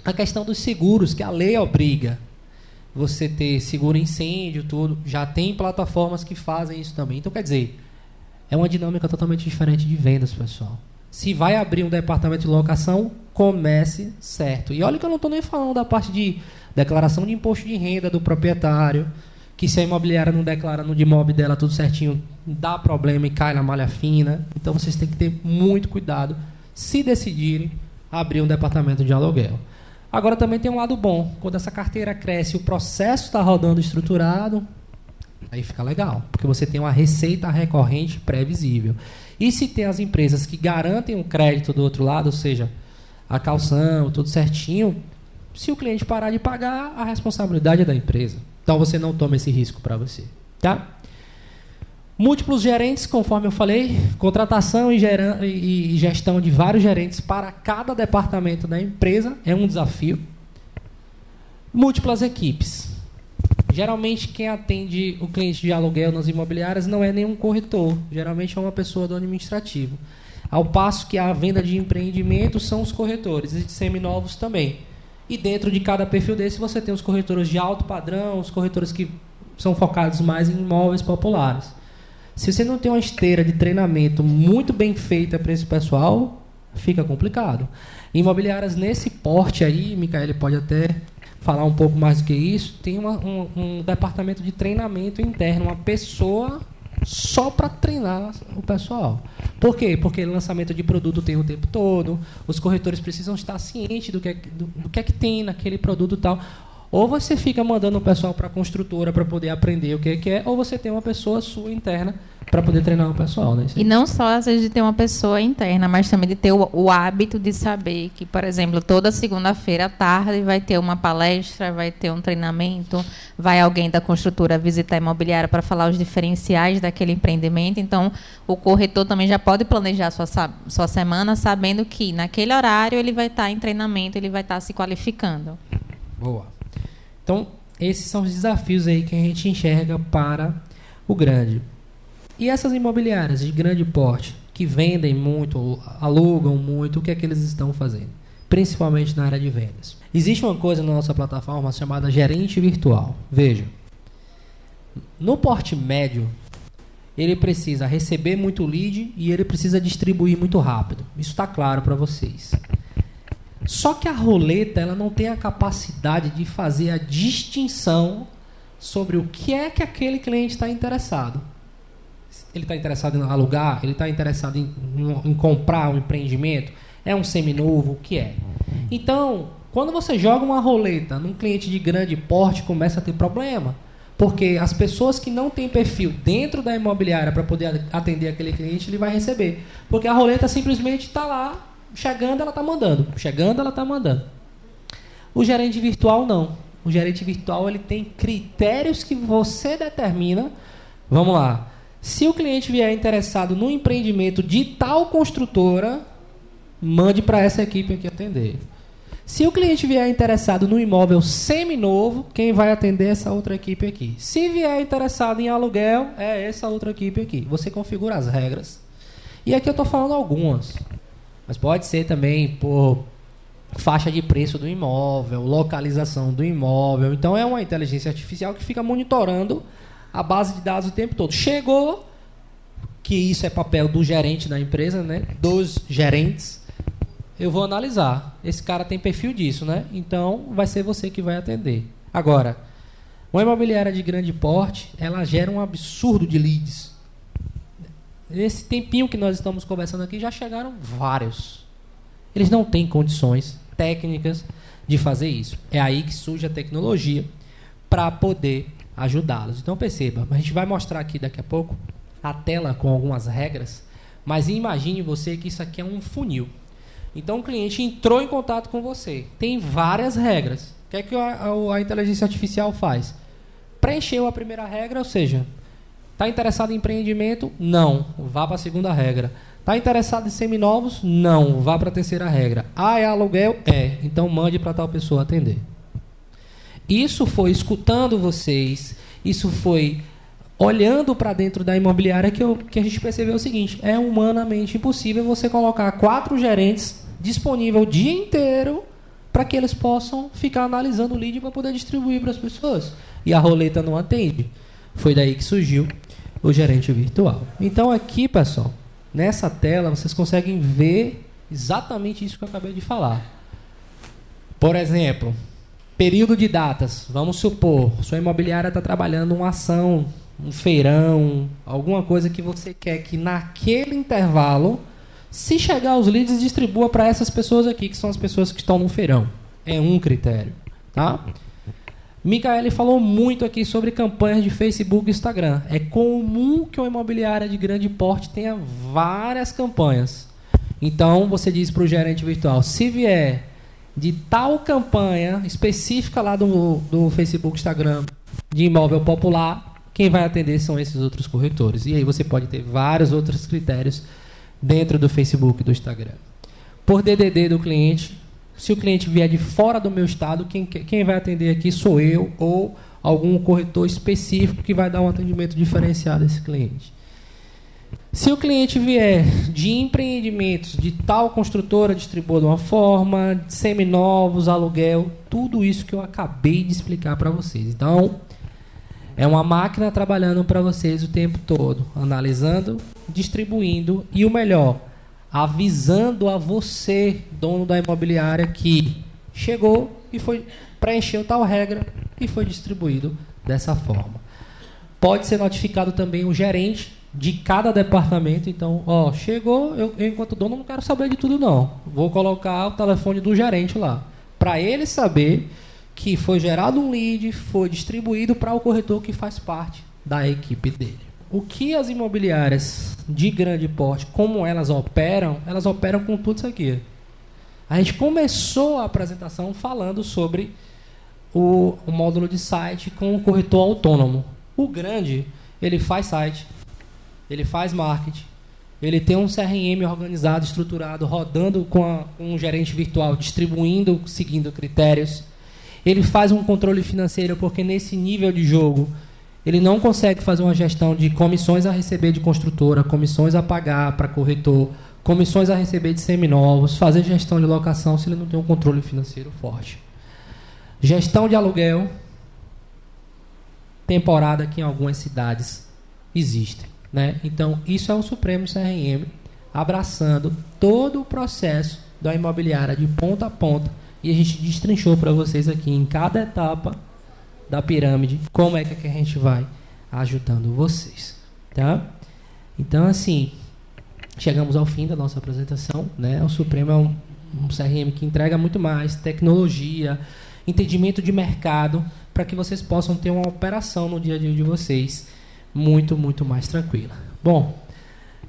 a questão dos seguros, que a lei obriga você ter seguro incêndio, tudo. Já tem plataformas que fazem isso também. Então, quer dizer, é uma dinâmica totalmente diferente de vendas, pessoal. Se vai abrir um departamento de locação, comece certo. E olha que eu não estou nem falando da parte de declaração de imposto de renda do proprietário, que se a imobiliária não declara no DIMOB dela tudo certinho, dá problema e cai na malha fina. Então vocês têm que ter muito cuidado se decidirem abrir um departamento de aluguel. Agora também tem um lado bom. Quando essa carteira cresce, o processo está rodando estruturado, aí fica legal, porque você tem uma receita recorrente previsível. E se tem as empresas que garantem um crédito do outro lado, ou seja, a calção, tudo certinho, se o cliente parar de pagar, a responsabilidade é da empresa. Então você não toma esse risco para você. Tá? Múltiplos gerentes, conforme eu falei, contratação e gestão de vários gerentes para cada departamento da empresa é um desafio. Múltiplas equipes. Geralmente quem atende o cliente de aluguel nas imobiliárias não é nenhum corretor, geralmente é uma pessoa do administrativo. Ao passo que a venda de empreendimento são os corretores, e de seminovos também. E dentro de cada perfil desse você tem os corretores de alto padrão, os corretores que são focados mais em imóveis populares. Se você não tem uma esteira de treinamento muito bem feita para esse pessoal, fica complicado. Imobiliárias nesse porte aí, Micaele pode até falar um pouco mais do que isso, tem um departamento de treinamento interno, uma pessoa só para treinar o pessoal. Por quê? Porque lançamento de produto tem o tempo todo, os corretores precisam estar cientes do que é que tem naquele produto e tal. Ou você fica mandando o pessoal para a construtora para poder aprender o que é, ou você tem uma pessoa sua interna para poder treinar o pessoal. Né? E não só, às vezes, de ter uma pessoa interna, mas também de ter o hábito de saber que, por exemplo, toda segunda-feira à tarde vai ter uma palestra, vai ter um treinamento, vai alguém da construtora visitar a imobiliária para falar os diferenciais daquele empreendimento. Então, o corretor também já pode planejar sua semana sabendo que, naquele horário, ele vai estar em treinamento, ele vai estar se qualificando. Boa. Então, esses são os desafios aí que a gente enxerga para o grande. E essas imobiliárias de grande porte, que vendem muito, alugam muito, o que é que eles estão fazendo? Principalmente na área de vendas. Existe uma coisa na nossa plataforma chamada gerente virtual. Veja, no porte médio, ele precisa receber muito lead e ele precisa distribuir muito rápido. Isso está claro para vocês. Só que a roleta ela não tem a capacidade de fazer a distinção sobre o que é que aquele cliente está interessado. Ele está interessado em alugar? Ele está interessado em comprar um empreendimento? É um seminovo? O que é? Então, quando você joga uma roleta num cliente de grande porte, começa a ter problema. Porque as pessoas que não têm perfil dentro da imobiliária para poder atender aquele cliente, ele vai receber. Porque a roleta simplesmente está lá, chegando, ela está mandando. Chegando, ela está mandando. O gerente virtual, não. O gerente virtual ele tem critérios que você determina. Vamos lá. Se o cliente vier interessado no empreendimento de tal construtora, mande para essa equipe aqui atender. Se o cliente vier interessado no imóvel seminovo, quem vai atender é essa outra equipe aqui. Se vier interessado em aluguel, é essa outra equipe aqui. Você configura as regras. E aqui eu estou falando algumas. Mas pode ser também por faixa de preço do imóvel, localização do imóvel. Então é uma inteligência artificial que fica monitorando a base de dados o tempo todo. Chegou, que isso é papel do gerente da empresa, né? Dos gerentes. Eu vou analisar. Esse cara tem perfil disso, né? Então vai ser você que vai atender. Agora, Uma imobiliária de grande porte, ela gera um absurdo de leads. Nesse tempinho que nós estamos conversando aqui, já chegaram vários. Eles não têm condições técnicas de fazer isso. É aí que surge a tecnologia para poder ajudá-los. Então perceba, a gente vai mostrar aqui daqui a pouco a tela com algumas regras, mas imagine você que isso aqui é um funil. Então o cliente entrou em contato com você, tem várias regras. O que é que a inteligência artificial faz? Preencheu a primeira regra, ou seja, está interessado em empreendimento? Não, vá para a segunda regra. Está interessado em seminovos? Não, vá para a terceira regra. Ah, é aluguel? É, então mande para tal pessoa atender. Isso foi escutando vocês, isso foi olhando para dentro da imobiliária que a gente percebeu o seguinte: é humanamente impossível você colocar 4 gerentes disponíveis o dia inteiro para que eles possam ficar analisando o lead para poder distribuir para as pessoas. E a roleta não atende. Foi daí que surgiu o gerente virtual. Então aqui, pessoal, nessa tela vocês conseguem ver exatamente isso que eu acabei de falar. Por exemplo, período de datas. Vamos supor, sua imobiliária está trabalhando uma ação, um feirão, alguma coisa que você quer que naquele intervalo, se chegar os leads, distribua para essas pessoas aqui, que são as pessoas que estão no feirão. É um critério, tá? Micaele falou muito aqui sobre campanhas de Facebook e Instagram. É comum que uma imobiliária de grande porte tenha várias campanhas. Então, você diz para o gerente virtual, se vier de tal campanha específica lá do Facebook, Instagram, de imóvel popular, quem vai atender são esses outros corretores. E aí você pode ter vários outros critérios dentro do Facebook e do Instagram. Por DDD do cliente, se o cliente vier de fora do meu estado, quem vai atender aqui sou eu ou algum corretor específico que vai dar um atendimento diferenciado a esse cliente. Se o cliente vier de empreendimentos de tal construtora, distribua de uma forma, seminovos, aluguel, tudo isso que eu acabei de explicar para vocês. Então, é uma máquina trabalhando para vocês o tempo todo, analisando, distribuindo e o melhor, avisando a você, dono da imobiliária, que chegou e preencheu tal regra e foi distribuído dessa forma. Pode ser notificado também o gerente de cada departamento. Então, chegou, eu enquanto dono não quero saber de tudo não. Vou colocar o telefone do gerente lá, para ele saber que foi gerado um lead, foi distribuído para o corretor que faz parte da equipe dele. O que as imobiliárias de grande porte, como elas operam com tudo isso aqui. A gente começou a apresentação falando sobre o módulo de site com o corretor autônomo. O grande, ele faz site, ele faz marketing, ele tem um CRM organizado, estruturado, rodando com um gerente virtual, distribuindo, seguindo critérios. Ele faz um controle financeiro, porque nesse nível de jogo ele não consegue fazer uma gestão de comissões a receber de construtora, comissões a pagar para corretor, comissões a receber de seminovos, fazer gestão de locação se ele não tem um controle financeiro forte. Gestão de aluguel, temporada que em algumas cidades existem, né? Então, isso é o Supremo CRM, abraçando todo o processo da imobiliária de ponta a ponta, e a gente destrinchou para vocês aqui em cada etapa da pirâmide como é que a gente vai ajudando vocês, tá? Então, assim, chegamos ao fim da nossa apresentação, né? O Supremo é um CRM que entrega muito mais tecnologia, entendimento de mercado, para que vocês possam ter uma operação no dia a dia de vocês muito, muito mais tranquila. Bom,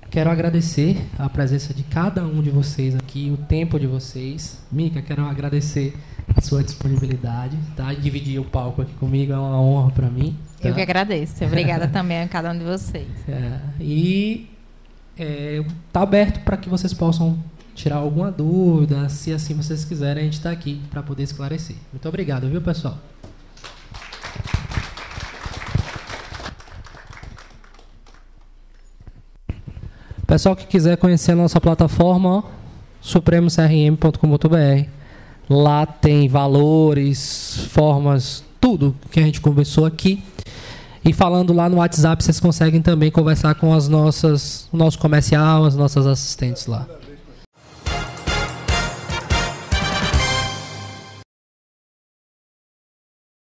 quero agradecer a presença de cada um de vocês aqui, o tempo de vocês. Mica, quero agradecer a sua disponibilidade, tá? Dividir o palco aqui comigo é uma honra para mim. Tá? Eu que agradeço. Obrigada também a cada um de vocês. Tá aberto para que vocês possam tirar alguma dúvida, se assim vocês quiserem, a gente está aqui para poder esclarecer. Muito obrigado, viu, pessoal? Pessoal que quiser conhecer a nossa plataforma, supremocrm.com.br. Lá tem valores, formas, tudo que a gente conversou aqui. E falando lá no WhatsApp, vocês conseguem também conversar com o nosso comercial, as nossas assistentes lá.